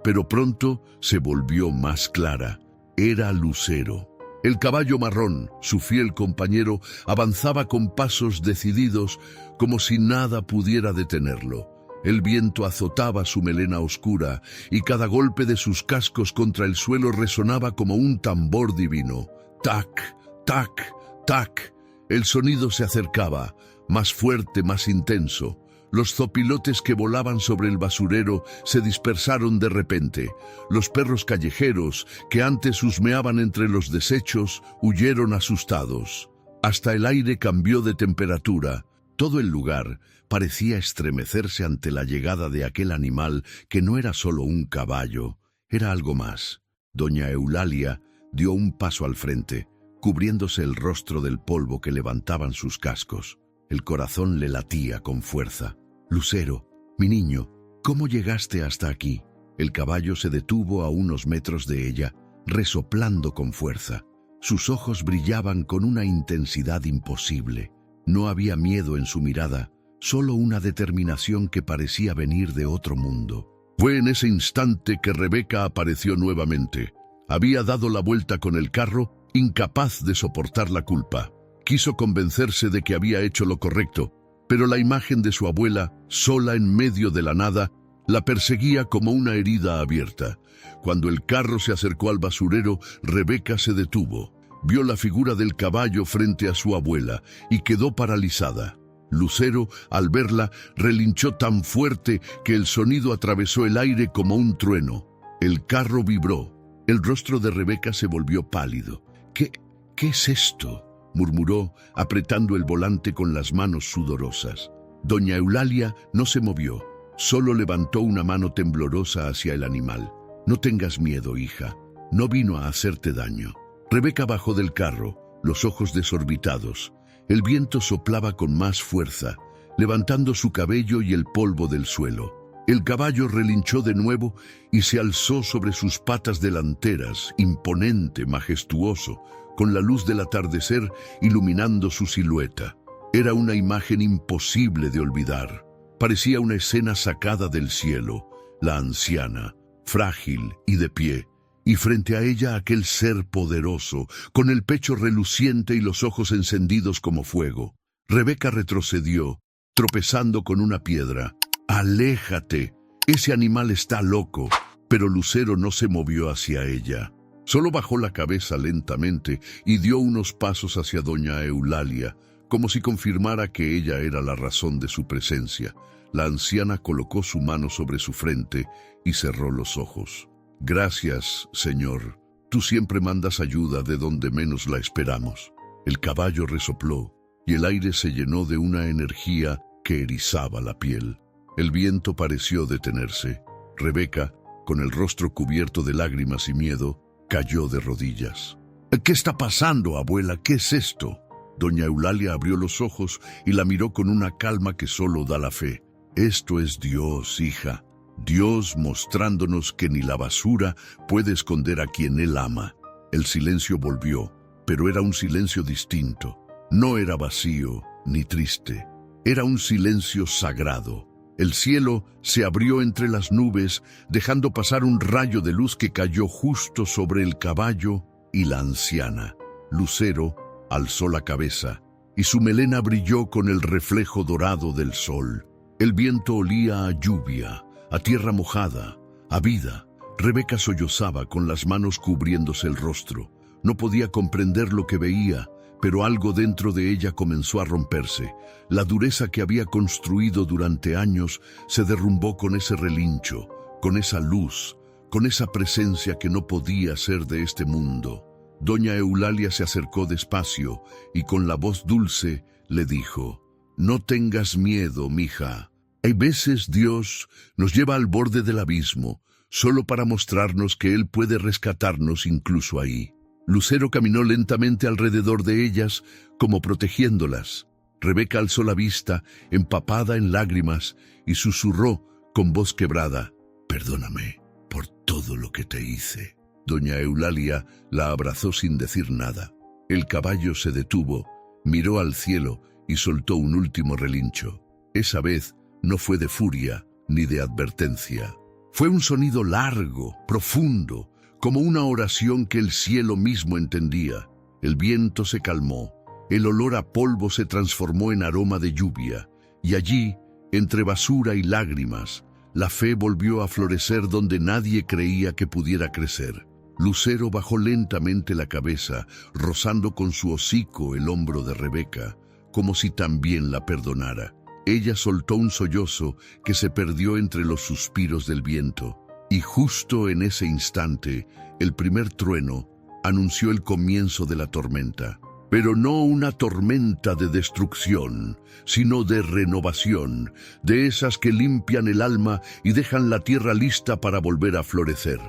pero pronto se volvió más clara. Era Lucero. El caballo marrón, su fiel compañero, avanzaba con pasos decididos, como si nada pudiera detenerlo. El viento azotaba su melena oscura, y cada golpe de sus cascos contra el suelo resonaba como un tambor divino. Tac, tac, tac. El sonido se acercaba, más fuerte, más intenso. Los zopilotes que volaban sobre el basurero se dispersaron de repente. Los perros callejeros, que antes husmeaban entre los desechos, huyeron asustados. Hasta el aire cambió de temperatura. Todo el lugar parecía estremecerse ante la llegada de aquel animal que no era solo un caballo, era algo más. Doña Eulalia dio un paso al frente, cubriéndose el rostro del polvo que levantaban sus cascos. El corazón le latía con fuerza. «Lucero, mi niño, ¿cómo llegaste hasta aquí?» El caballo se detuvo a unos metros de ella, resoplando con fuerza. Sus ojos brillaban con una intensidad imposible. No había miedo en su mirada, solo una determinación que parecía venir de otro mundo. Fue en ese instante que Rebeca apareció nuevamente. Había dado la vuelta con el carro, incapaz de soportar la culpa. Quiso convencerse de que había hecho lo correcto, pero la imagen de su abuela, sola en medio de la nada, la perseguía como una herida abierta. Cuando el carro se acercó al basurero, Rebeca se detuvo. Vio la figura del caballo frente a su abuela y quedó paralizada. Lucero, al verla, relinchó tan fuerte que el sonido atravesó el aire como un trueno. El carro vibró. El rostro de Rebeca se volvió pálido. ¿Qué es esto?, murmuró, apretando el volante con las manos sudorosas. Doña Eulalia no se movió, solo levantó una mano temblorosa hacia el animal. «No tengas miedo, hija, no vino a hacerte daño». Rebeca bajó del carro, los ojos desorbitados. El viento soplaba con más fuerza, levantando su cabello y el polvo del suelo. El caballo relinchó de nuevo y se alzó sobre sus patas delanteras, imponente, majestuoso, con la luz del atardecer iluminando su silueta. Era una imagen imposible de olvidar. Parecía una escena sacada del cielo, la anciana, frágil y de pie, y frente a ella aquel ser poderoso, con el pecho reluciente y los ojos encendidos como fuego. Rebeca retrocedió, tropezando con una piedra. «¡Aléjate! Ese animal está loco». Pero Lucero no se movió hacia ella. Solo bajó la cabeza lentamente y dio unos pasos hacia doña Eulalia, como si confirmara que ella era la razón de su presencia. La anciana colocó su mano sobre su frente y cerró los ojos. «Gracias, Señor. Tú siempre mandas ayuda de donde menos la esperamos». El caballo resopló y el aire se llenó de una energía que erizaba la piel. El viento pareció detenerse. Rebeca, con el rostro cubierto de lágrimas y miedo, cayó de rodillas. «¿Qué está pasando, abuela? ¿Qué es esto?». Doña Eulalia abrió los ojos y la miró con una calma que solo da la fe. «Esto es Dios, hija. Dios mostrándonos que ni la basura puede esconder a quien Él ama». El silencio volvió, pero era un silencio distinto. No era vacío ni triste. Era un silencio sagrado. El cielo se abrió entre las nubes, dejando pasar un rayo de luz que cayó justo sobre el caballo y la anciana. Lucero alzó la cabeza y su melena brilló con el reflejo dorado del sol. El viento olía a lluvia, a tierra mojada, a vida. Rebeca sollozaba con las manos cubriéndose el rostro. No podía comprender lo que veía, pero algo dentro de ella comenzó a romperse. La dureza que había construido durante años se derrumbó con ese relincho, con esa luz, con esa presencia que no podía ser de este mundo. Doña Eulalia se acercó despacio y con la voz dulce le dijo: «No tengas miedo, mija. Hay veces Dios nos lleva al borde del abismo, solo para mostrarnos que Él puede rescatarnos incluso ahí». Lucero caminó lentamente alrededor de ellas, como protegiéndolas. Rebeca alzó la vista, empapada en lágrimas, y susurró con voz quebrada: «Perdóname por todo lo que te hice». Doña Eulalia la abrazó sin decir nada. El caballo se detuvo, miró al cielo y soltó un último relincho. Esa vez no fue de furia ni de advertencia. Fue un sonido largo, profundo, como una oración que el cielo mismo entendía. El viento se calmó, el olor a polvo se transformó en aroma de lluvia, y allí, entre basura y lágrimas, la fe volvió a florecer donde nadie creía que pudiera crecer. Lucero bajó lentamente la cabeza, rozando con su hocico el hombro de Rebeca, como si también la perdonara. Ella soltó un sollozo que se perdió entre los suspiros del viento. Y justo en ese instante, el primer trueno anunció el comienzo de la tormenta. Pero no una tormenta de destrucción, sino de renovación, de esas que limpian el alma y dejan la tierra lista para volver a florecer.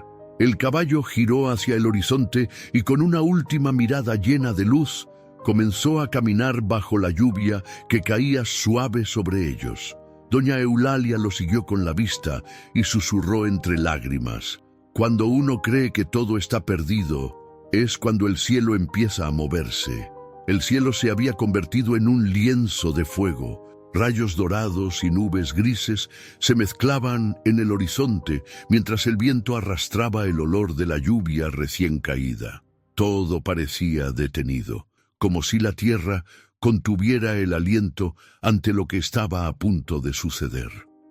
El caballo giró hacia el horizonte y con una última mirada llena de luz, comenzó a caminar bajo la lluvia que caía suave sobre ellos. Doña Eulalia lo siguió con la vista y susurró entre lágrimas: «Cuando uno cree que todo está perdido, es cuando el cielo empieza a moverse». El cielo se había convertido en un lienzo de fuego. Rayos dorados y nubes grises se mezclaban en el horizonte mientras el viento arrastraba el olor de la lluvia recién caída. Todo parecía detenido, como si la tierra contuviera el aliento ante lo que estaba a punto de suceder.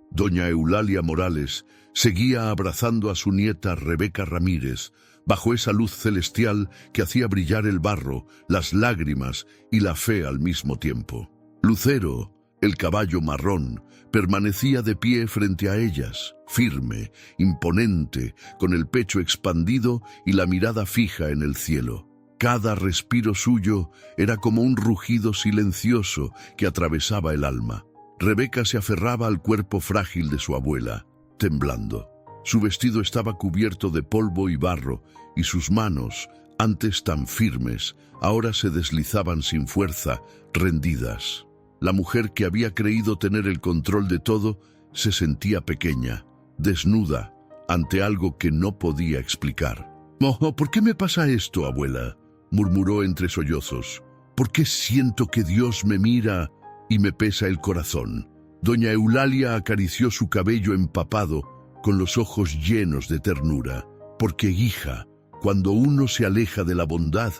Doña Eulalia Morales seguía abrazando a su nieta Rebeca Ramírez, bajo esa luz celestial que hacía brillar el barro, las lágrimas y la fe al mismo tiempo. Lucero, el caballo marrón, permanecía de pie frente a ellas, firme, imponente, con el pecho expandido y la mirada fija en el cielo. Cada respiro suyo era como un rugido silencioso que atravesaba el alma. Rebeca se aferraba al cuerpo frágil de su abuela, temblando. Su vestido estaba cubierto de polvo y barro, y sus manos, antes tan firmes, ahora se deslizaban sin fuerza, rendidas. La mujer que había creído tener el control de todo se sentía pequeña, desnuda, ante algo que no podía explicar. «Oh, ¿por qué me pasa esto, abuela?», murmuró entre sollozos. «¿Por qué siento que Dios me mira y me pesa el corazón?». Doña Eulalia acarició su cabello empapado con los ojos llenos de ternura. «Porque, hija, cuando uno se aleja de la bondad,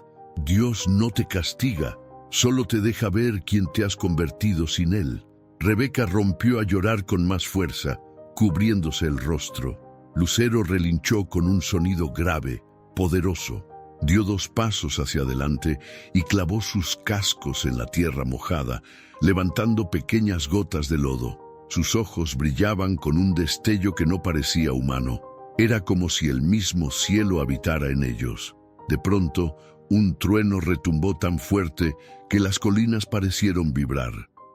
Dios no te castiga, solo te deja ver quién te has convertido sin Él». Rebeca rompió a llorar con más fuerza, cubriéndose el rostro. Lucero relinchó con un sonido grave, poderoso. Dio 2 pasos hacia adelante y clavó sus cascos en la tierra mojada, levantando pequeñas gotas de lodo. Sus ojos brillaban con un destello que no parecía humano. Era como si el mismo cielo habitara en ellos. De pronto, un trueno retumbó tan fuerte que las colinas parecieron vibrar.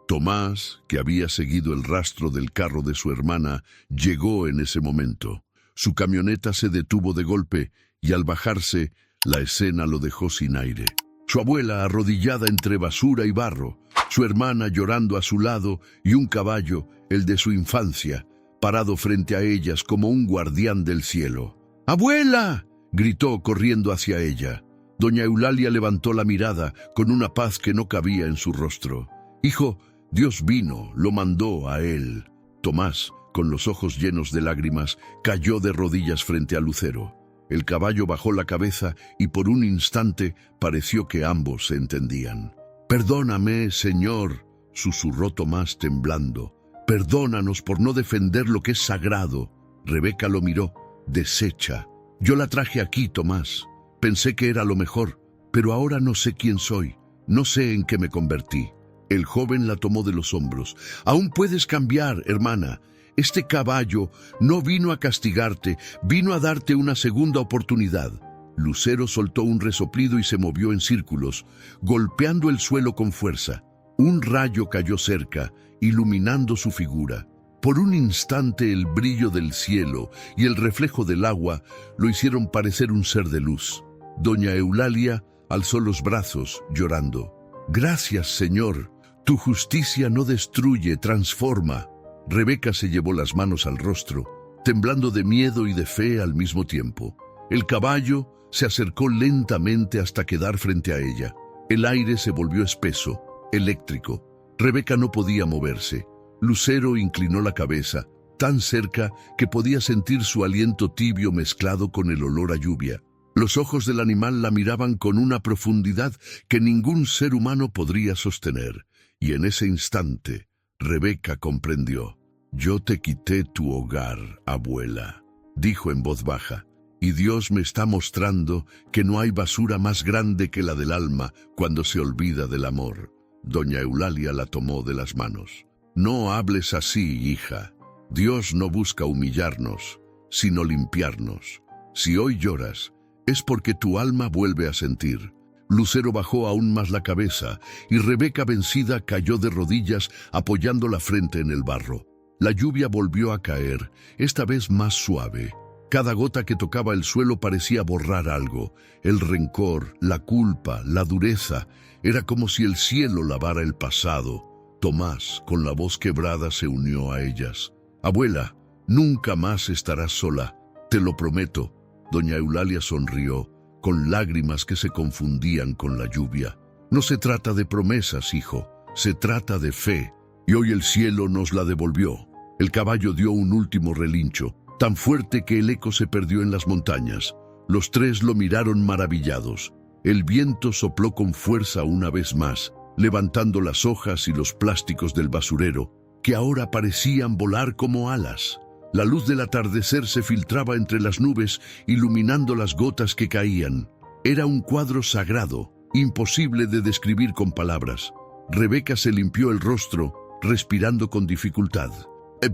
Tomás, que había seguido el rastro del carro de su hermana, llegó en ese momento. Su camioneta se detuvo de golpe y al bajarse, la escena lo dejó sin aire. Su abuela arrodillada entre basura y barro, su hermana llorando a su lado y un caballo, el de su infancia, parado frente a ellas como un guardián del cielo. «¡Abuela!», gritó corriendo hacia ella. Doña Eulalia levantó la mirada con una paz que no cabía en su rostro. «Hijo, Dios vino, lo mandó a él». Tomás, con los ojos llenos de lágrimas, cayó de rodillas frente a Lucero. El caballo bajó la cabeza y por un instante pareció que ambos se entendían. «Perdóname, Señor», susurró Tomás temblando. «Perdónanos por no defender lo que es sagrado». Rebeca lo miró, deshecha. «Yo la traje aquí, Tomás. Pensé que era lo mejor, pero ahora no sé quién soy. No sé en qué me convertí». El joven la tomó de los hombros. «Aún puedes cambiar, hermana. Este caballo no vino a castigarte, vino a darte una segunda oportunidad». Lucero soltó un resoplido y se movió en círculos, golpeando el suelo con fuerza. Un rayo cayó cerca, iluminando su figura. Por un instante el brillo del cielo y el reflejo del agua lo hicieron parecer un ser de luz. Doña Eulalia alzó los brazos, llorando. «Gracias, Señor. Tu justicia no destruye, transforma». Rebeca se llevó las manos al rostro, temblando de miedo y de fe al mismo tiempo. El caballo se acercó lentamente hasta quedar frente a ella. El aire se volvió espeso, eléctrico. Rebeca no podía moverse. Lucero inclinó la cabeza, tan cerca que podía sentir su aliento tibio mezclado con el olor a lluvia. Los ojos del animal la miraban con una profundidad que ningún ser humano podría sostener. Y en ese instante, Rebeca comprendió. «Yo te quité tu hogar, abuela», dijo en voz baja, «y Dios me está mostrando que no hay basura más grande que la del alma cuando se olvida del amor». Doña Eulalia la tomó de las manos. «No hables así, hija. Dios no busca humillarnos, sino limpiarnos. Si hoy lloras, es porque tu alma vuelve a sentir». Lucero bajó aún más la cabeza y Rebeca, vencida, cayó de rodillas apoyando la frente en el barro. La lluvia volvió a caer, esta vez más suave. Cada gota que tocaba el suelo parecía borrar algo. El rencor, la culpa, la dureza. Era como si el cielo lavara el pasado. Tomás, con la voz quebrada, se unió a ellas. «Abuela, nunca más estarás sola, te lo prometo». Doña Eulalia sonrió, con lágrimas que se confundían con la lluvia. «No se trata de promesas, hijo, se trata de fe». Y hoy el cielo nos la devolvió. El caballo dio un último relincho, tan fuerte que el eco se perdió en las montañas. Los tres lo miraron maravillados. El viento sopló con fuerza una vez más, levantando las hojas y los plásticos del basurero, que ahora parecían volar como alas. La luz del atardecer se filtraba entre las nubes, iluminando las gotas que caían. Era un cuadro sagrado, imposible de describir con palabras. Rebeca se limpió el rostro, respirando con dificultad.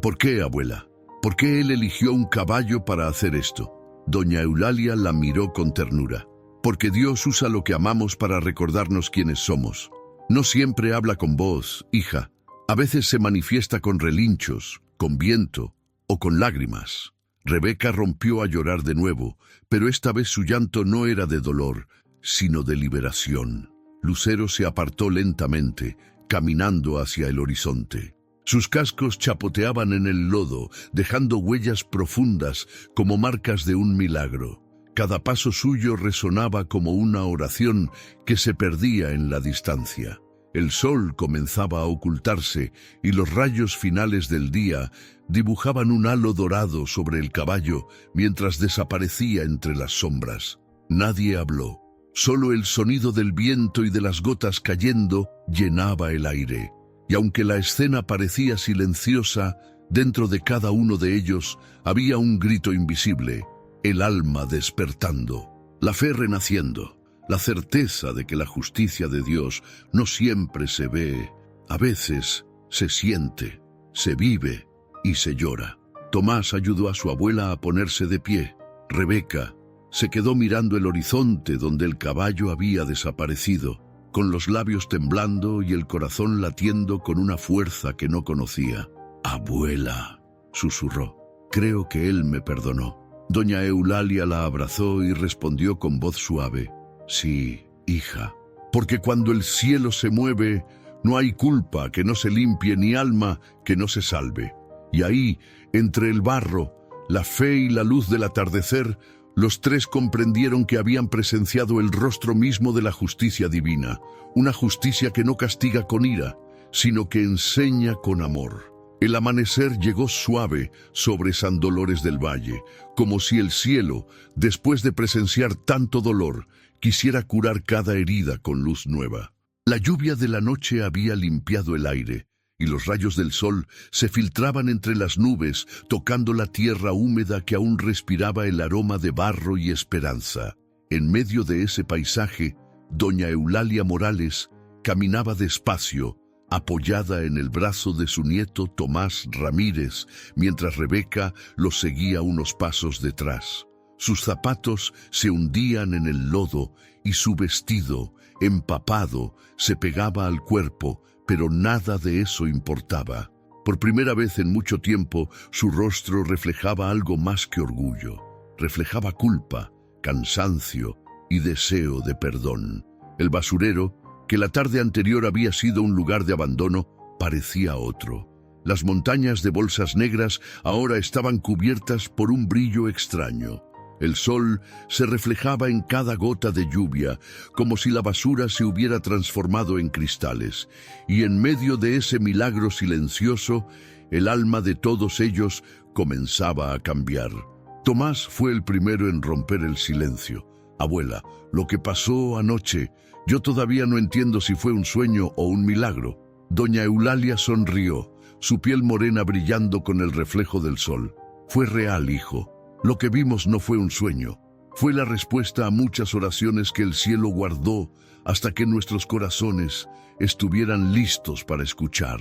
¿Por qué, abuela? ¿Por qué él eligió un caballo para hacer esto? Doña Eulalia la miró con ternura. Porque Dios usa lo que amamos para recordarnos quiénes somos. No siempre habla con voz, hija. A veces se manifiesta con relinchos, con viento o con lágrimas. Rebeca rompió a llorar de nuevo, pero esta vez su llanto no era de dolor, sino de liberación. Lucero se apartó lentamente, caminando hacia el horizonte. Sus cascos chapoteaban en el lodo, dejando huellas profundas como marcas de un milagro. Cada paso suyo resonaba como una oración que se perdía en la distancia. El sol comenzaba a ocultarse y los rayos finales del día dibujaban un halo dorado sobre el caballo mientras desaparecía entre las sombras. Nadie habló. Solo el sonido del viento y de las gotas cayendo llenaba el aire. Y aunque la escena parecía silenciosa, dentro de cada uno de ellos había un grito invisible. El alma despertando, la fe renaciendo, la certeza de que la justicia de Dios no siempre se ve, a veces se siente, se vive y se llora. Tomás ayudó a su abuela a ponerse de pie. Rebeca se quedó mirando el horizonte donde el caballo había desaparecido, con los labios temblando y el corazón latiendo con una fuerza que no conocía. «Abuela», susurró, «creo que él me perdonó». Doña Eulalia la abrazó y respondió con voz suave, «Sí, hija, porque cuando el cielo se mueve, no hay culpa que no se limpie ni alma que no se salve». Y ahí, entre el barro, la fe y la luz del atardecer, los tres comprendieron que habían presenciado el rostro mismo de la justicia divina, una justicia que no castiga con ira, sino que enseña con amor. El amanecer llegó suave sobre San Dolores del Valle, como si el cielo, después de presenciar tanto dolor, quisiera curar cada herida con luz nueva. La lluvia de la noche había limpiado el aire, y los rayos del sol se filtraban entre las nubes, tocando la tierra húmeda que aún respiraba el aroma de barro y esperanza. En medio de ese paisaje, doña Eulalia Morales caminaba despacio, apoyada en el brazo de su nieto Tomás Ramírez, mientras Rebeca lo seguía unos pasos detrás. Sus zapatos se hundían en el lodo y su vestido, empapado, se pegaba al cuerpo, pero nada de eso importaba. Por primera vez en mucho tiempo, su rostro reflejaba algo más que orgullo. Reflejaba culpa, cansancio y deseo de perdón. El basurero, que la tarde anterior había sido un lugar de abandono, parecía otro. Las montañas de bolsas negras ahora estaban cubiertas por un brillo extraño. El sol se reflejaba en cada gota de lluvia, como si la basura se hubiera transformado en cristales, y en medio de ese milagro silencioso, el alma de todos ellos comenzaba a cambiar. Tomás fue el primero en romper el silencio. «Abuela, lo que pasó anoche, yo todavía no entiendo si fue un sueño o un milagro». Doña Eulalia sonrió, su piel morena brillando con el reflejo del sol. «Fue real, hijo. Lo que vimos no fue un sueño. Fue la respuesta a muchas oraciones que el cielo guardó hasta que nuestros corazones estuvieran listos para escuchar».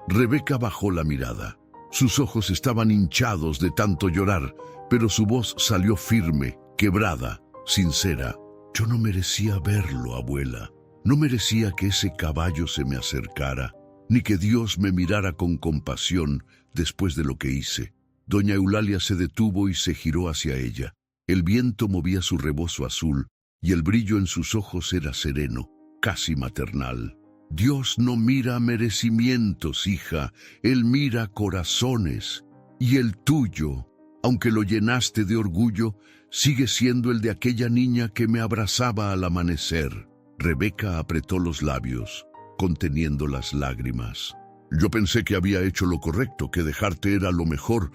Rebeca bajó la mirada. Sus ojos estaban hinchados de tanto llorar, pero su voz salió firme, quebrada, sincera. «Yo no merecía verlo, abuela. No merecía que ese caballo se me acercara, ni que Dios me mirara con compasión después de lo que hice». Doña Eulalia se detuvo y se giró hacia ella. El viento movía su rebozo azul, y el brillo en sus ojos era sereno, casi maternal. «Dios no mira merecimientos, hija, Él mira corazones. Y el tuyo, aunque lo llenaste de orgullo, sigue siendo el de aquella niña que me abrazaba al amanecer». Rebeca apretó los labios, conteniendo las lágrimas. «Yo pensé que había hecho lo correcto, que dejarte era lo mejor,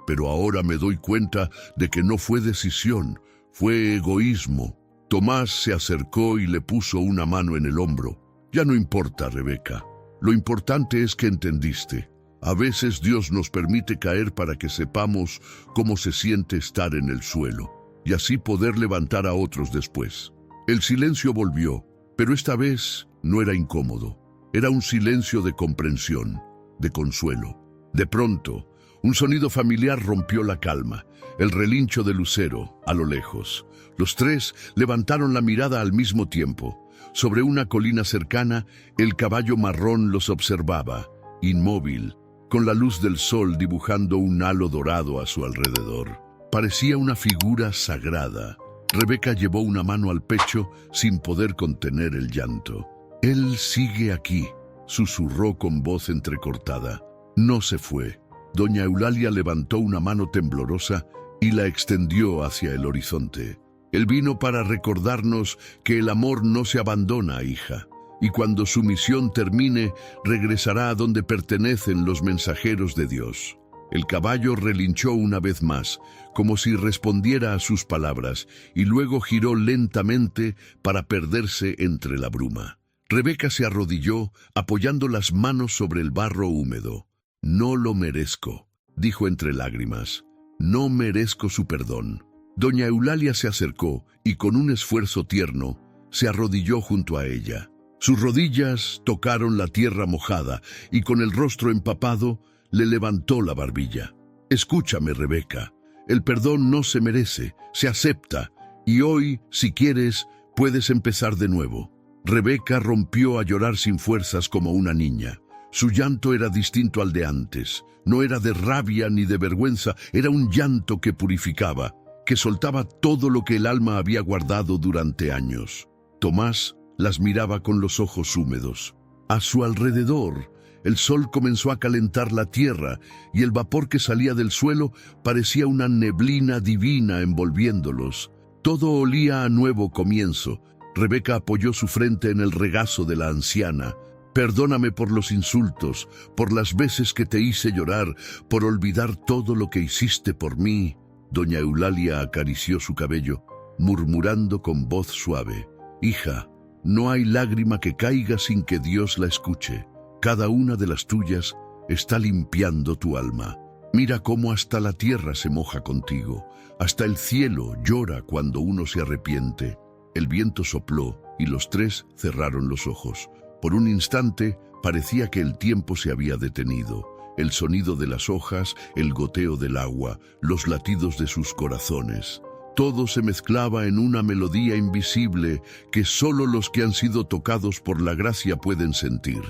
pero ahora me doy cuenta de que no fue decisión, fue egoísmo». Tomás se acercó y le puso una mano en el hombro. «Ya no importa, Rebeca. Lo importante es que entendiste. A veces Dios nos permite caer para que sepamos cómo se siente estar en el suelo, y así poder levantar a otros después. El silencio volvió, pero esta vez no era incómodo. Era un silencio de comprensión, de consuelo. De pronto, un sonido familiar rompió la calma, el relincho de lucero, a lo lejos. Los tres levantaron la mirada al mismo tiempo. Sobre una colina cercana, el caballo marrón los observaba, inmóvil, con la luz del sol dibujando un halo dorado a su alrededor. Parecía una figura sagrada. Rebeca llevó una mano al pecho sin poder contener el llanto. «Él sigue aquí», susurró con voz entrecortada. No se fue. Doña Eulalia levantó una mano temblorosa y la extendió hacia el horizonte. Él vino para recordarnos que el amor no se abandona, hija, y cuando su misión termine, regresará a donde pertenecen los mensajeros de Dios. El caballo relinchó una vez más, como si respondiera a sus palabras, y luego giró lentamente para perderse entre la bruma. Rebeca se arrodilló, apoyando las manos sobre el barro húmedo. «No lo merezco», dijo entre lágrimas. «No merezco su perdón». Doña Eulalia se acercó y con un esfuerzo tierno se arrodilló junto a ella. Sus rodillas tocaron la tierra mojada y con el rostro empapado le levantó la barbilla. «Escúchame, Rebeca. El perdón no se merece, se acepta, y hoy, si quieres, puedes empezar de nuevo». Rebeca rompió a llorar sin fuerzas como una niña. Su llanto era distinto al de antes. No era de rabia ni de vergüenza, era un llanto que purificaba, que soltaba todo lo que el alma había guardado durante años. Tomás las miraba con los ojos húmedos. A su alrededor, el sol comenzó a calentar la tierra y el vapor que salía del suelo parecía una neblina divina envolviéndolos. Todo olía a nuevo comienzo. Rebeca apoyó su frente en el regazo de la anciana. «Perdóname por los insultos, por las veces que te hice llorar, por olvidar todo lo que hiciste por mí». Doña Eulalia acarició su cabello, murmurando con voz suave: «Hija, no hay lágrima que caiga sin que Dios la escuche. Cada una de las tuyas está limpiando tu alma. Mira cómo hasta la tierra se moja contigo, hasta el cielo llora cuando uno se arrepiente». El viento sopló y los tres cerraron los ojos. Por un instante parecía que el tiempo se había detenido. El sonido de las hojas, el goteo del agua, los latidos de sus corazones. Todo se mezclaba en una melodía invisible que solo los que han sido tocados por la gracia pueden sentir.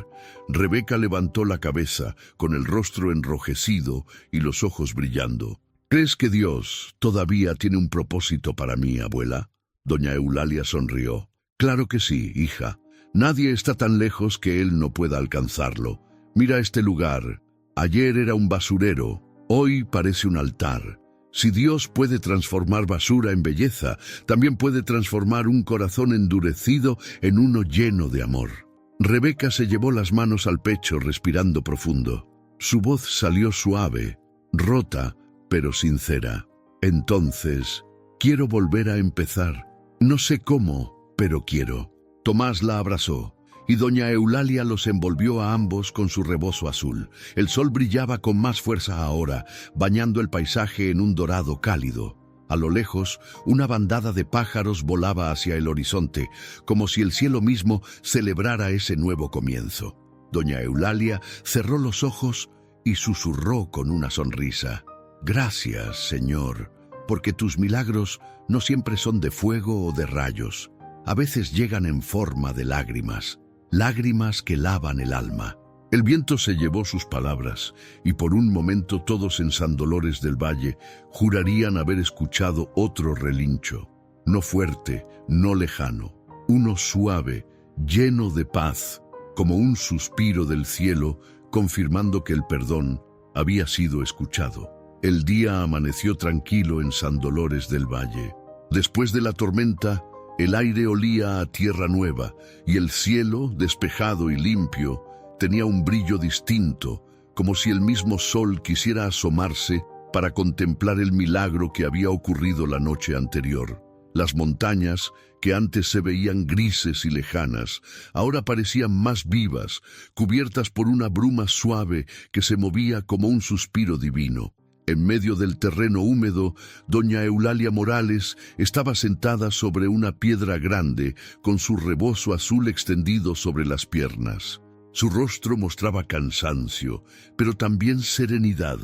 Rebeca levantó la cabeza, con el rostro enrojecido y los ojos brillando. «¿Crees que Dios todavía tiene un propósito para mí, abuela?» Doña Eulalia sonrió. «Claro que sí, hija. Nadie está tan lejos que Él no pueda alcanzarlo. Mira este lugar. Ayer era un basurero, hoy parece un altar. Si Dios puede transformar basura en belleza, también puede transformar un corazón endurecido en uno lleno de amor». Rebeca se llevó las manos al pecho, respirando profundo. Su voz salió suave, rota, pero sincera. «Entonces, quiero volver a empezar. No sé cómo, pero quiero». Tomás la abrazó, y doña Eulalia los envolvió a ambos con su rebozo azul. El sol brillaba con más fuerza ahora, bañando el paisaje en un dorado cálido. A lo lejos, una bandada de pájaros volaba hacia el horizonte, como si el cielo mismo celebrara ese nuevo comienzo. Doña Eulalia cerró los ojos y susurró con una sonrisa: «Gracias, Señor, porque tus milagros no siempre son de fuego o de rayos. A veces llegan en forma de lágrimas, lágrimas que lavan el alma». El viento se llevó sus palabras, y por un momento todos en San Dolores del Valle jurarían haber escuchado otro relincho, no fuerte, no lejano, uno suave, lleno de paz, como un suspiro del cielo, confirmando que el perdón había sido escuchado. El día amaneció tranquilo en San Dolores del Valle. Después de la tormenta, el aire olía a tierra nueva, y el cielo, despejado y limpio, tenía un brillo distinto, como si el mismo sol quisiera asomarse para contemplar el milagro que había ocurrido la noche anterior. Las montañas, que antes se veían grises y lejanas, ahora parecían más vivas, cubiertas por una bruma suave que se movía como un suspiro divino. En medio del terreno húmedo, doña Eulalia Morales estaba sentada sobre una piedra grande, con su rebozo azul extendido sobre las piernas. Su rostro mostraba cansancio, pero también serenidad,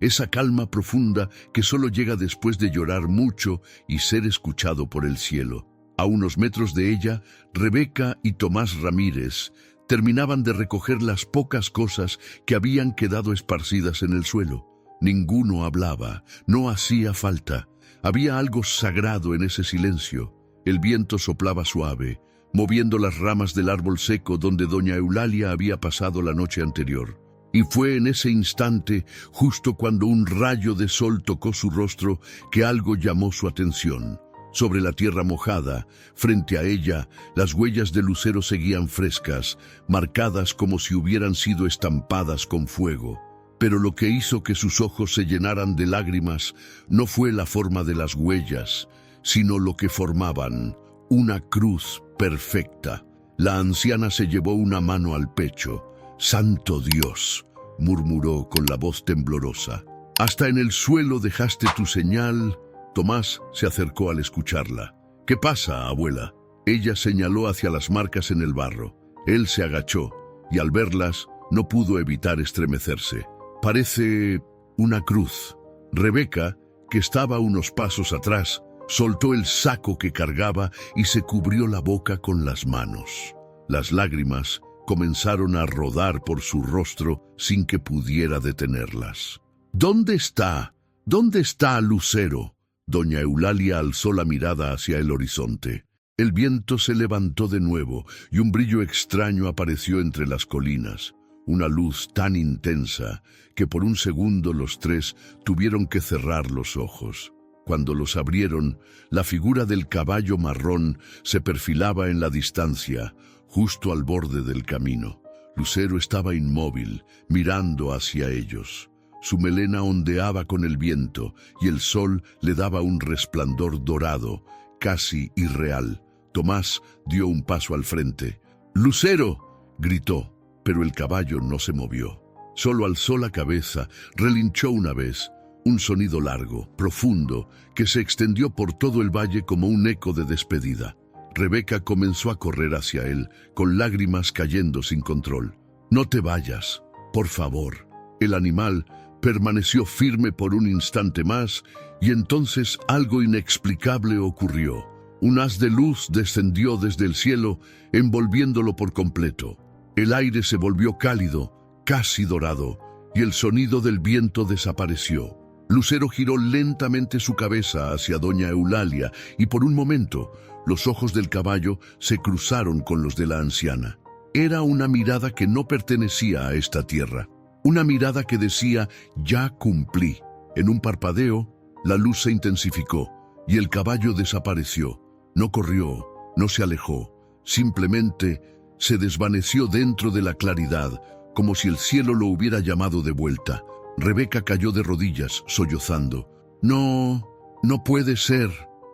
esa calma profunda que solo llega después de llorar mucho y ser escuchado por el cielo. A unos metros de ella, Rebeca y Tomás Ramírez terminaban de recoger las pocas cosas que habían quedado esparcidas en el suelo. Ninguno hablaba, no hacía falta. Había algo sagrado en ese silencio. El viento soplaba suave, moviendo las ramas del árbol seco donde doña Eulalia había pasado la noche anterior. Y fue en ese instante, justo cuando un rayo de sol tocó su rostro, que algo llamó su atención. Sobre la tierra mojada, frente a ella, las huellas de lucero seguían frescas, marcadas como si hubieran sido estampadas con fuego. Pero lo que hizo que sus ojos se llenaran de lágrimas no fue la forma de las huellas, sino lo que formaban, una cruz perfecta. La anciana se llevó una mano al pecho. «¡Santo Dios!», murmuró con la voz temblorosa. «Hasta en el suelo dejaste tu señal». Tomás se acercó al escucharla. «¿Qué pasa, abuela?». Ella señaló hacia las marcas en el barro. Él se agachó, y al verlas no pudo evitar estremecerse. «Parece una cruz». Rebeca, que estaba unos pasos atrás, soltó el saco que cargaba y se cubrió la boca con las manos. Las lágrimas comenzaron a rodar por su rostro sin que pudiera detenerlas. «¿Dónde está? ¿Dónde está Lucero?». Doña Eulalia alzó la mirada hacia el horizonte. El viento se levantó de nuevo y un brillo extraño apareció entre las colinas. Una luz tan intensa que por un segundo los tres tuvieron que cerrar los ojos. Cuando los abrieron, la figura del caballo marrón se perfilaba en la distancia, justo al borde del camino. Lucero estaba inmóvil, mirando hacia ellos. Su melena ondeaba con el viento y el sol le daba un resplandor dorado, casi irreal. Tomás dio un paso al frente. «¡Lucero!», gritó, pero el caballo no se movió. Solo alzó la cabeza, relinchó una vez, un sonido largo, profundo, que se extendió por todo el valle como un eco de despedida. Rebeca comenzó a correr hacia él, con lágrimas cayendo sin control. «No te vayas, por favor». El animal permaneció firme por un instante más, y entonces algo inexplicable ocurrió. Un haz de luz descendió desde el cielo, envolviéndolo por completo. El aire se volvió cálido, casi dorado, y el sonido del viento desapareció. Lucero giró lentamente su cabeza hacia doña Eulalia, y por un momento los ojos del caballo se cruzaron con los de la anciana. Era una mirada que no pertenecía a esta tierra. Una mirada que decía: «Ya cumplí». En un parpadeo, la luz se intensificó y el caballo desapareció. No corrió, no se alejó, simplemente se desvaneció dentro de la claridad, como si el cielo lo hubiera llamado de vuelta. Rebeca cayó de rodillas, sollozando. «No, no puede ser».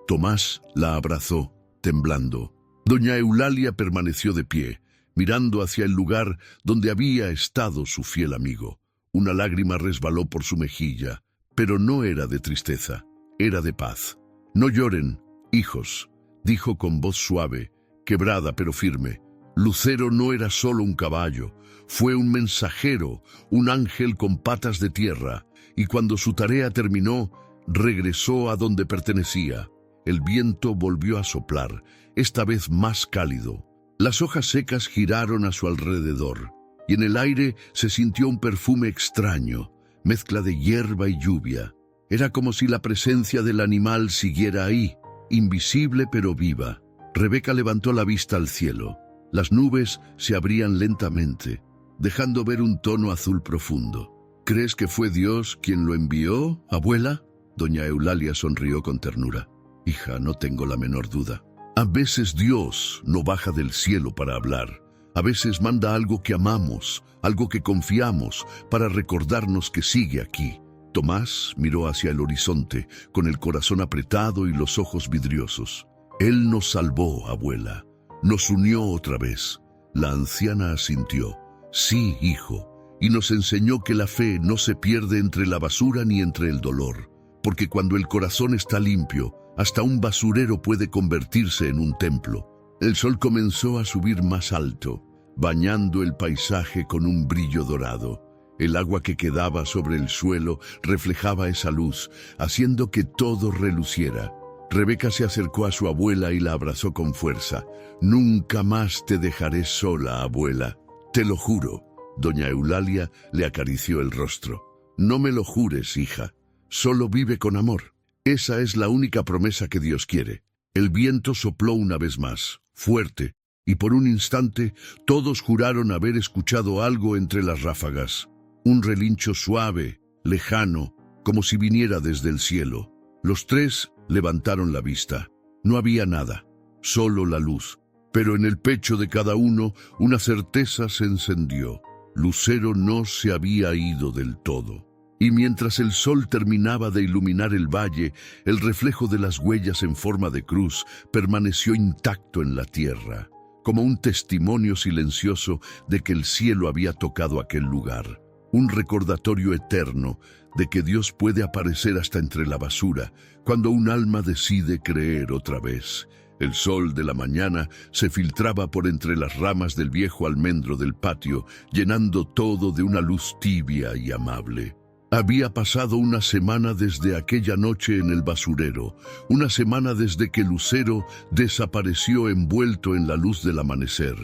Tomás la abrazó, temblando. Doña Eulalia permaneció de pie, mirando hacia el lugar donde había estado su fiel amigo. Una lágrima resbaló por su mejilla, pero no era de tristeza, era de paz. «No lloren, hijos», dijo con voz suave, quebrada pero firme. Lucero no era solo un caballo, fue un mensajero, un ángel con patas de tierra, y cuando su tarea terminó, regresó a donde pertenecía. El viento volvió a soplar, esta vez más cálido. Las hojas secas giraron a su alrededor, y en el aire se sintió un perfume extraño, mezcla de hierba y lluvia. Era como si la presencia del animal siguiera ahí, invisible pero viva. Rebeca levantó la vista al cielo. Las nubes se abrían lentamente, dejando ver un tono azul profundo. «¿Crees que fue Dios quien lo envió, abuela?». Doña Eulalia sonrió con ternura. «Hija, no tengo la menor duda. A veces Dios no baja del cielo para hablar. A veces manda algo que amamos, algo que confiamos, para recordarnos que sigue aquí». Tomás miró hacia el horizonte, con el corazón apretado y los ojos vidriosos. Él nos salvó, abuela. Nos unió otra vez. La anciana asintió. Sí, hijo. Y nos enseñó que la fe no se pierde entre la basura ni entre el dolor. Porque cuando el corazón está limpio, hasta un basurero puede convertirse en un templo. El sol comenzó a subir más alto, bañando el paisaje con un brillo dorado. El agua que quedaba sobre el suelo reflejaba esa luz, haciendo que todo reluciera. Rebeca se acercó a su abuela y la abrazó con fuerza. «Nunca más te dejaré sola, abuela. Te lo juro». Doña Eulalia le acarició el rostro. «No me lo jures, hija. Solo vive con amor. Esa es la única promesa que Dios quiere». El viento sopló una vez más, fuerte, y por un instante todos juraron haber escuchado algo entre las ráfagas. Un relincho suave, lejano, como si viniera desde el cielo. Los tres levantaron la vista. No había nada, solo la luz. Pero en el pecho de cada uno una certeza se encendió. Lucero no se había ido del todo. Y mientras el sol terminaba de iluminar el valle, el reflejo de las huellas en forma de cruz permaneció intacto en la tierra, como un testimonio silencioso de que el cielo había tocado aquel lugar. Un recordatorio eterno de que Dios puede aparecer hasta entre la basura, cuando un alma decide creer otra vez. El sol de la mañana se filtraba por entre las ramas del viejo almendro del patio, llenando todo de una luz tibia y amable. Había pasado una semana desde aquella noche en el basurero, una semana desde que Lucero desapareció envuelto en la luz del amanecer.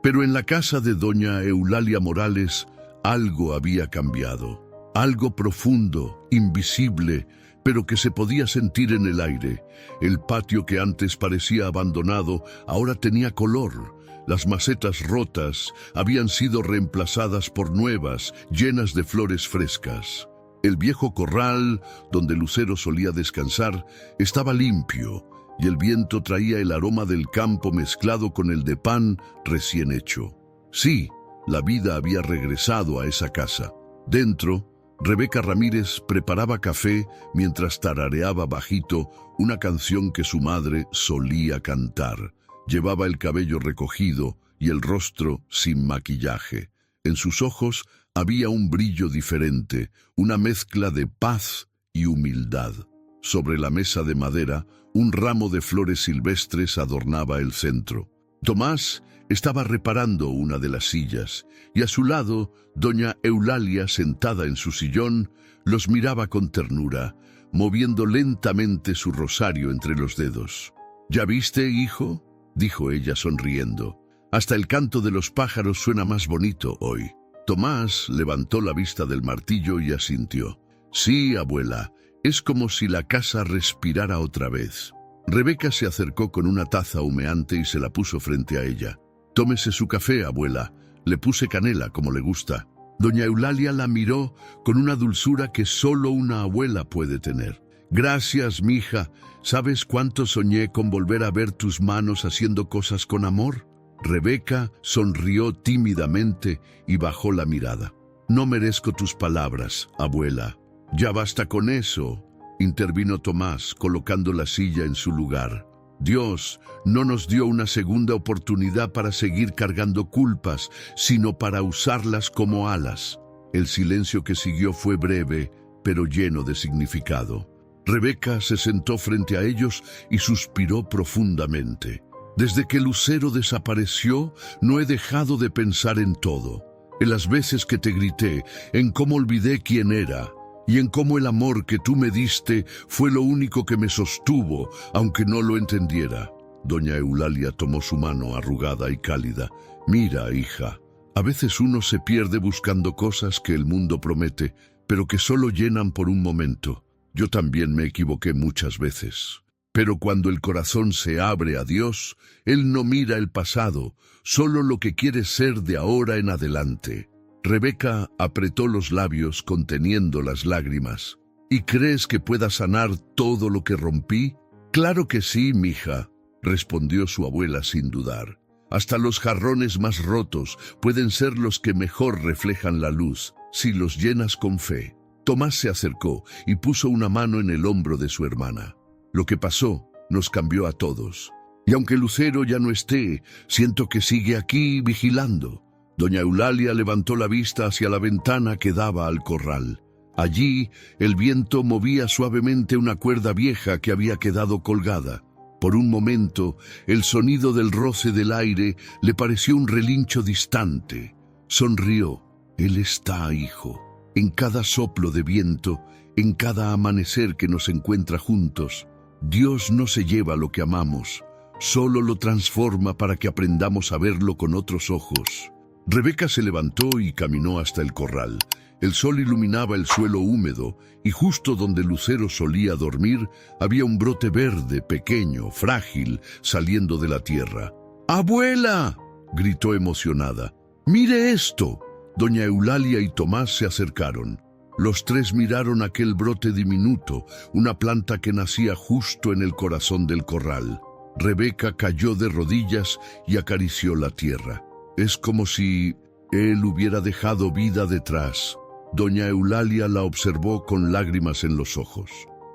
Pero en la casa de doña Eulalia Morales, algo había cambiado. Algo profundo, invisible, pero que se podía sentir en el aire. El patio que antes parecía abandonado, ahora tenía color. Las macetas rotas habían sido reemplazadas por nuevas, llenas de flores frescas. El viejo corral, donde Lucero solía descansar, estaba limpio, y el viento traía el aroma del campo mezclado con el de pan recién hecho. Sí, la vida había regresado a esa casa. Dentro, Rebeca Ramírez preparaba café mientras tarareaba bajito una canción que su madre solía cantar. Llevaba el cabello recogido y el rostro sin maquillaje. En sus ojos había un brillo diferente, una mezcla de paz y humildad. Sobre la mesa de madera, un ramo de flores silvestres adornaba el centro. Tomás estaba reparando una de las sillas, y a su lado, doña Eulalia, sentada en su sillón, los miraba con ternura, moviendo lentamente su rosario entre los dedos. «¿Ya viste, hijo?», dijo ella sonriendo. «Hasta el canto de los pájaros suena más bonito hoy». Tomás levantó la vista del martillo y asintió. «Sí, abuela, es como si la casa respirara otra vez». Rebeca se acercó con una taza humeante y se la puso frente a ella. «Tómese su café, abuela. Le puse canela, como le gusta». Doña Eulalia la miró con una dulzura que solo una abuela puede tener. «Gracias, mija. ¿Sabes cuánto soñé con volver a ver tus manos haciendo cosas con amor?» Rebeca sonrió tímidamente y bajó la mirada. «No merezco tus palabras, abuela». «Ya basta con eso», intervino Tomás, colocando la silla en su lugar. «Dios no nos dio una segunda oportunidad para seguir cargando culpas, sino para usarlas como alas». El silencio que siguió fue breve, pero lleno de significado. Rebeca se sentó frente a ellos y suspiró profundamente. «Desde que Lucero desapareció, no he dejado de pensar en todo. En las veces que te grité, en cómo olvidé quién era, y en cómo el amor que tú me diste fue lo único que me sostuvo, aunque no lo entendiera». Doña Eulalia tomó su mano arrugada y cálida. «Mira, hija, a veces uno se pierde buscando cosas que el mundo promete, pero que solo llenan por un momento. Yo también me equivoqué muchas veces. Pero cuando el corazón se abre a Dios, Él no mira el pasado, solo lo que quiere ser de ahora en adelante». Rebeca apretó los labios conteniendo las lágrimas. «¿Y crees que pueda sanar todo lo que rompí?». «Claro que sí, mija», respondió su abuela sin dudar. «Hasta los jarrones más rotos pueden ser los que mejor reflejan la luz, si los llenas con fe». Tomás se acercó y puso una mano en el hombro de su hermana. Lo que pasó nos cambió a todos. Y aunque Lucero ya no esté, siento que sigue aquí vigilando. Doña Eulalia levantó la vista hacia la ventana que daba al corral. Allí el viento movía suavemente una cuerda vieja que había quedado colgada. Por un momento, el sonido del roce del aire le pareció un relincho distante. Sonrió. Él está, hijo. En cada soplo de viento, en cada amanecer que nos encuentra juntos, Dios no se lleva lo que amamos, solo lo transforma para que aprendamos a verlo con otros ojos. Rebeca se levantó y caminó hasta el corral. El sol iluminaba el suelo húmedo y justo donde Lucero solía dormir había un brote verde, pequeño, frágil, saliendo de la tierra. ¡Abuela!, gritó emocionada. ¡Mire esto! Doña Eulalia y Tomás se acercaron. Los tres miraron aquel brote diminuto, una planta que nacía justo en el corazón del corral. Rebeca cayó de rodillas y acarició la tierra. Es como si él hubiera dejado vida detrás. Doña Eulalia la observó con lágrimas en los ojos.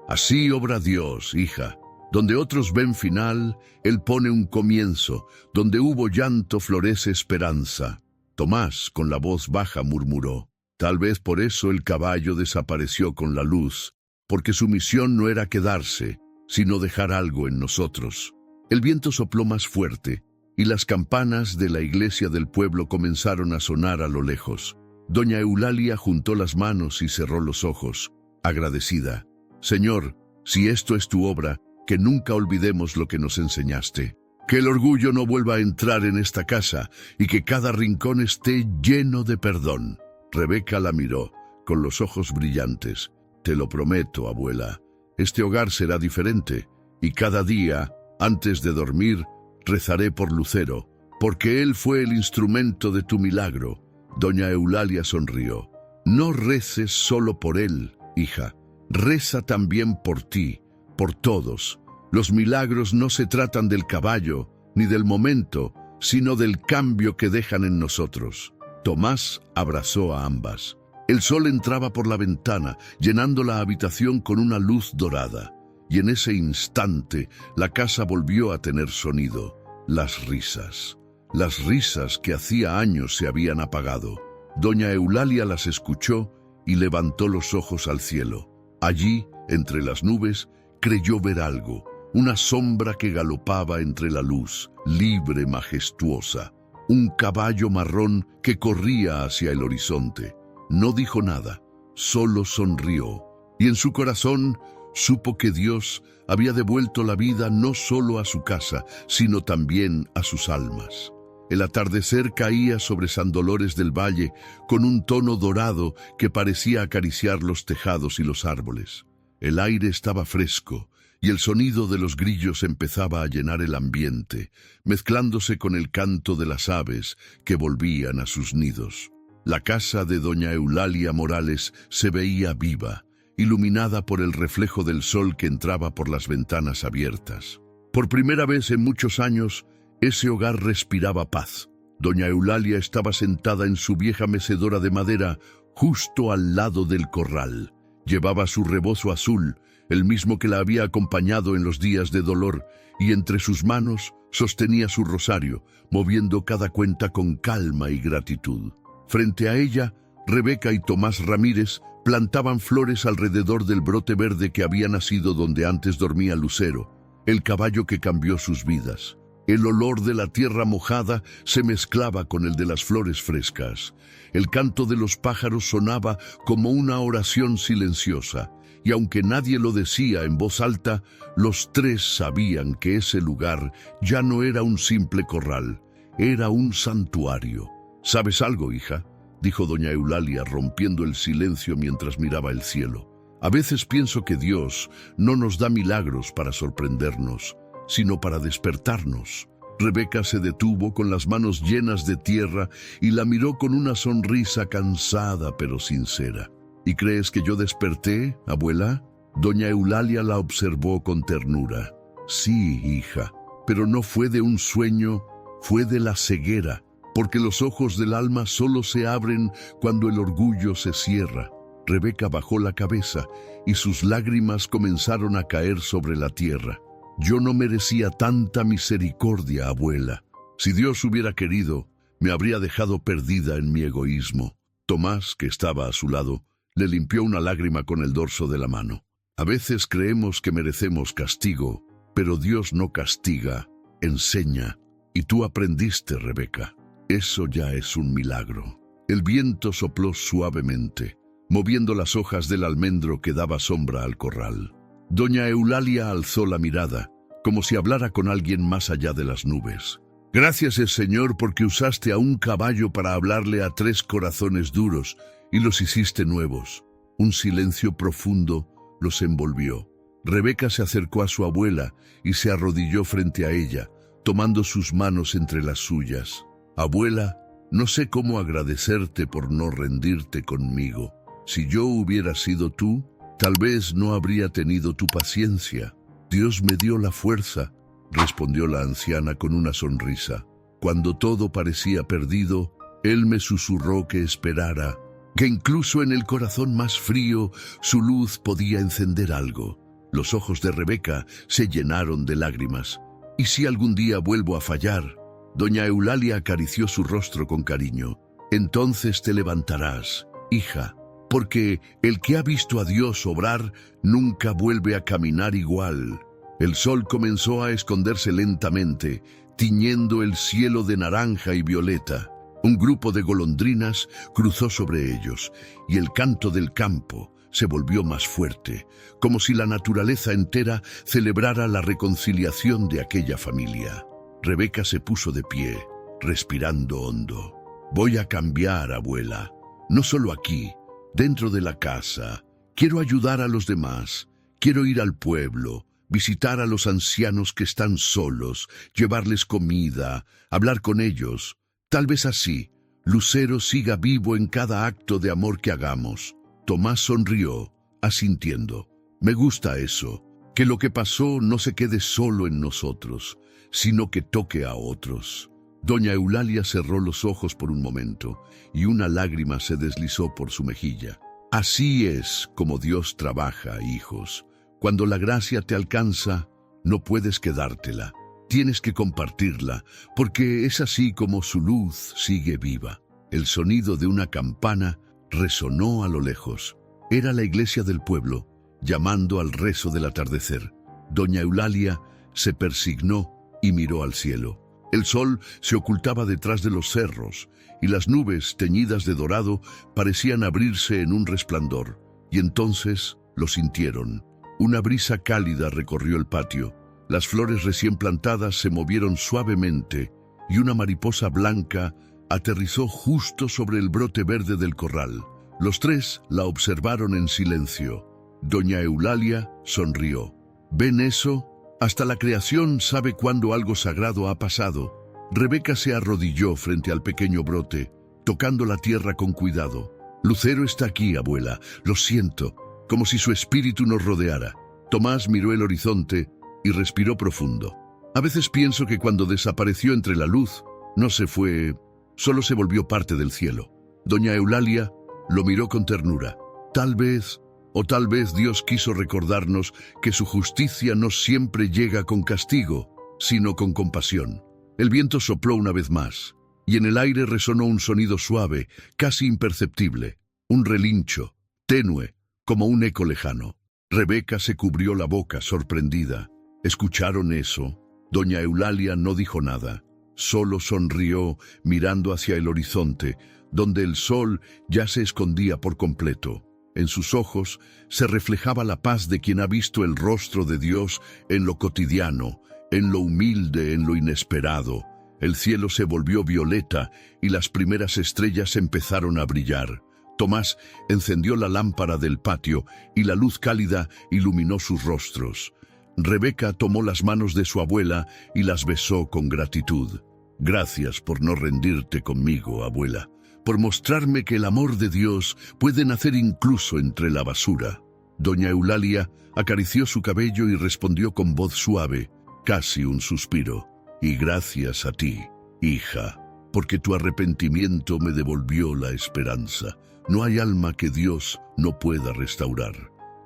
Así obra Dios, hija. Donde otros ven final, Él pone un comienzo. Donde hubo llanto, florece esperanza. Tomás, con la voz baja, murmuró. Tal vez por eso el caballo desapareció con la luz, porque su misión no era quedarse, sino dejar algo en nosotros. El viento sopló más fuerte, y las campanas de la iglesia del pueblo comenzaron a sonar a lo lejos. Doña Eulalia juntó las manos y cerró los ojos, agradecida. Señor, si esto es tu obra, que nunca olvidemos lo que nos enseñaste. Que el orgullo no vuelva a entrar en esta casa y que cada rincón esté lleno de perdón. Rebeca la miró, con los ojos brillantes. Te lo prometo, abuela. Este hogar será diferente, y cada día, antes de dormir, rezaré por Lucero, porque él fue el instrumento de tu milagro. Doña Eulalia sonrió. No reces solo por él, hija. Reza también por ti, por todos. Los milagros no se tratan del caballo, ni del momento, sino del cambio que dejan en nosotros. Tomás abrazó a ambas. El sol entraba por la ventana, llenando la habitación con una luz dorada. Y en ese instante, la casa volvió a tener sonido. Las risas que hacía años se habían apagado. Doña Eulalia las escuchó y levantó los ojos al cielo. Allí, entre las nubes, creyó ver algo, una sombra que galopaba entre la luz, libre, majestuosa. Un caballo marrón que corría hacia el horizonte. No dijo nada, solo sonrió. Y en su corazón supo que Dios había devuelto la vida no solo a su casa, sino también a sus almas. El atardecer caía sobre San Dolores del Valle con un tono dorado que parecía acariciar los tejados y los árboles. El aire estaba fresco y el sonido de los grillos empezaba a llenar el ambiente, mezclándose con el canto de las aves que volvían a sus nidos. La casa de doña Eulalia Morales se veía viva, iluminada por el reflejo del sol que entraba por las ventanas abiertas. Por primera vez en muchos años, ese hogar respiraba paz. Doña Eulalia estaba sentada en su vieja mecedora de madera, justo al lado del corral. Llevaba su rebozo azul, el mismo que la había acompañado en los días de dolor, y entre sus manos sostenía su rosario, moviendo cada cuenta con calma y gratitud. Frente a ella, Rebeca y Tomás Ramírez plantaban flores alrededor del brote verde que había nacido donde antes dormía Lucero, el caballo que cambió sus vidas. El olor de la tierra mojada se mezclaba con el de las flores frescas. El canto de los pájaros sonaba como una oración silenciosa, y aunque nadie lo decía en voz alta, los tres sabían que ese lugar ya no era un simple corral, era un santuario. ¿Sabes algo, hija?, dijo doña Eulalia, rompiendo el silencio mientras miraba el cielo. A veces pienso que Dios no nos da milagros para sorprendernos, sino para despertarnos. Rebeca se detuvo con las manos llenas de tierra y la miró con una sonrisa cansada pero sincera. ¿Y crees que yo desperté, abuela? Doña Eulalia la observó con ternura. Sí, hija, pero no fue de un sueño, fue de la ceguera, porque los ojos del alma solo se abren cuando el orgullo se cierra. Rebeca bajó la cabeza y sus lágrimas comenzaron a caer sobre la tierra. Yo no merecía tanta misericordia, abuela. Si Dios hubiera querido, me habría dejado perdida en mi egoísmo. Tomás, que estaba a su lado, le limpió una lágrima con el dorso de la mano. A veces creemos que merecemos castigo, pero Dios no castiga, enseña. Y tú aprendiste, Rebeca. Eso ya es un milagro. El viento sopló suavemente, moviendo las hojas del almendro que daba sombra al corral. Doña Eulalia alzó la mirada, como si hablara con alguien más allá de las nubes. Gracias, Señor, porque usaste a un caballo para hablarle a 3 corazones duros y los hiciste nuevos. Un silencio profundo los envolvió. Rebeca se acercó a su abuela y se arrodilló frente a ella, tomando sus manos entre las suyas. Abuela, no sé cómo agradecerte por no rendirte conmigo. Si yo hubiera sido tú, tal vez no habría tenido tu paciencia. Dios me dio la fuerza, respondió la anciana con una sonrisa. Cuando todo parecía perdido, Él me susurró que esperara, que incluso en el corazón más frío su luz podía encender algo. Los ojos de Rebeca se llenaron de lágrimas. ¿Y si algún día vuelvo a fallar? Doña Eulalia acarició su rostro con cariño. Entonces te levantarás, hija, porque el que ha visto a Dios obrar nunca vuelve a caminar igual. El sol comenzó a esconderse lentamente, tiñendo el cielo de naranja y violeta. Un grupo de golondrinas cruzó sobre ellos, y el canto del campo se volvió más fuerte, como si la naturaleza entera celebrara la reconciliación de aquella familia. Rebeca se puso de pie, respirando hondo. Voy a cambiar, abuela. No solo aquí, dentro de la casa. Quiero ayudar a los demás. Quiero ir al pueblo, visitar a los ancianos que están solos, llevarles comida, hablar con ellos. Tal vez así, Lucero siga vivo en cada acto de amor que hagamos. Tomás sonrió, asintiendo. Me gusta eso, que lo que pasó no se quede solo en nosotros, sino que toque a otros. Doña Eulalia cerró los ojos por un momento, y una lágrima se deslizó por su mejilla. Así es como Dios trabaja, hijos. Cuando la gracia te alcanza, no puedes quedártela. Tienes que compartirla, porque es así como su luz sigue viva. El sonido de una campana resonó a lo lejos. Era la iglesia del pueblo, llamando al rezo del atardecer. Doña Eulalia se persignó y miró al cielo. El sol se ocultaba detrás de los cerros, y las nubes, teñidas de dorado, parecían abrirse en un resplandor. Y entonces lo sintieron. Una brisa cálida recorrió el patio. Las flores recién plantadas se movieron suavemente, y una mariposa blanca aterrizó justo sobre el brote verde del corral. Los 3 la observaron en silencio. Doña Eulalia sonrió. ¿Ven eso? Hasta la creación sabe cuándo algo sagrado ha pasado. Rebeca se arrodilló frente al pequeño brote, tocando la tierra con cuidado. Lucero está aquí, abuela. Lo siento, como si su espíritu nos rodeara. Tomás miró el horizonte y respiró profundo. A veces pienso que cuando desapareció entre la luz, no se fue, solo se volvió parte del cielo. Doña Eulalia lo miró con ternura. Tal vez Dios quiso recordarnos que su justicia no siempre llega con castigo, sino con compasión. El viento sopló una vez más, y en el aire resonó un sonido suave, casi imperceptible, un relincho, tenue, como un eco lejano. Rebeca se cubrió la boca, sorprendida. ¿Escucharon eso? Doña Eulalia no dijo nada, solo sonrió mirando hacia el horizonte, donde el sol ya se escondía por completo. En sus ojos se reflejaba la paz de quien ha visto el rostro de Dios en lo cotidiano, en lo humilde, en lo inesperado. El cielo se volvió violeta y las primeras estrellas empezaron a brillar. Tomás encendió la lámpara del patio y la luz cálida iluminó sus rostros. Rebeca tomó las manos de su abuela y las besó con gratitud. Gracias por no rendirte conmigo, abuela, por mostrarme que el amor de Dios puede nacer incluso entre la basura. Doña Eulalia acarició su cabello y respondió con voz suave, casi un suspiro. Y gracias a ti, hija, porque tu arrepentimiento me devolvió la esperanza. No hay alma que Dios no pueda restaurar,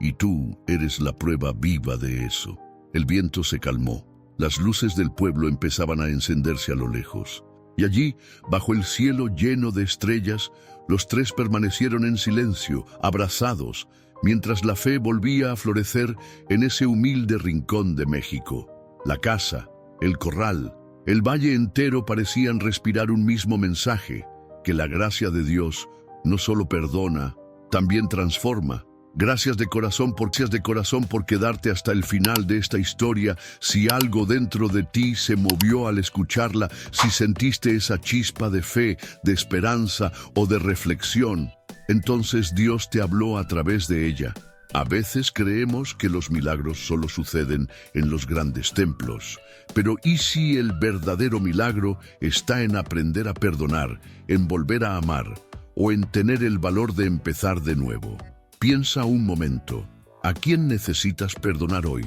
y tú eres la prueba viva de eso. El viento se calmó. Las luces del pueblo empezaban a encenderse a lo lejos. Y allí, bajo el cielo lleno de estrellas, los tres permanecieron en silencio, abrazados, mientras la fe volvía a florecer en ese humilde rincón de México. La casa, el corral, el valle entero parecían respirar un mismo mensaje, que la gracia de Dios no solo perdona, también transforma. Gracias de corazón por quedarte hasta el final de esta historia. Si algo dentro de ti se movió al escucharla, si sentiste esa chispa de fe, de esperanza o de reflexión, entonces Dios te habló a través de ella. A veces creemos que los milagros solo suceden en los grandes templos, pero ¿y si el verdadero milagro está en aprender a perdonar, en volver a amar o en tener el valor de empezar de nuevo? Piensa un momento, ¿a quién necesitas perdonar hoy?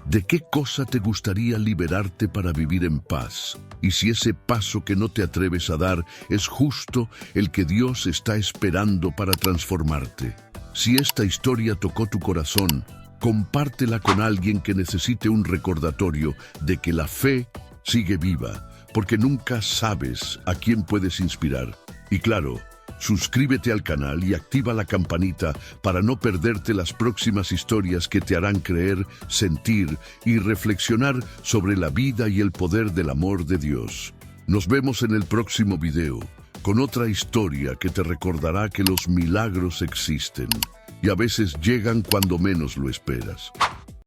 ¿De qué cosa te gustaría liberarte para vivir en paz? Y si ese paso que no te atreves a dar es justo el que Dios está esperando para transformarte. Si esta historia tocó tu corazón, compártela con alguien que necesite un recordatorio de que la fe sigue viva, porque nunca sabes a quién puedes inspirar. Y claro, suscríbete al canal y activa la campanita para no perderte las próximas historias que te harán creer, sentir y reflexionar sobre la vida y el poder del amor de Dios. Nos vemos en el próximo video, con otra historia que te recordará que los milagros existen y a veces llegan cuando menos lo esperas.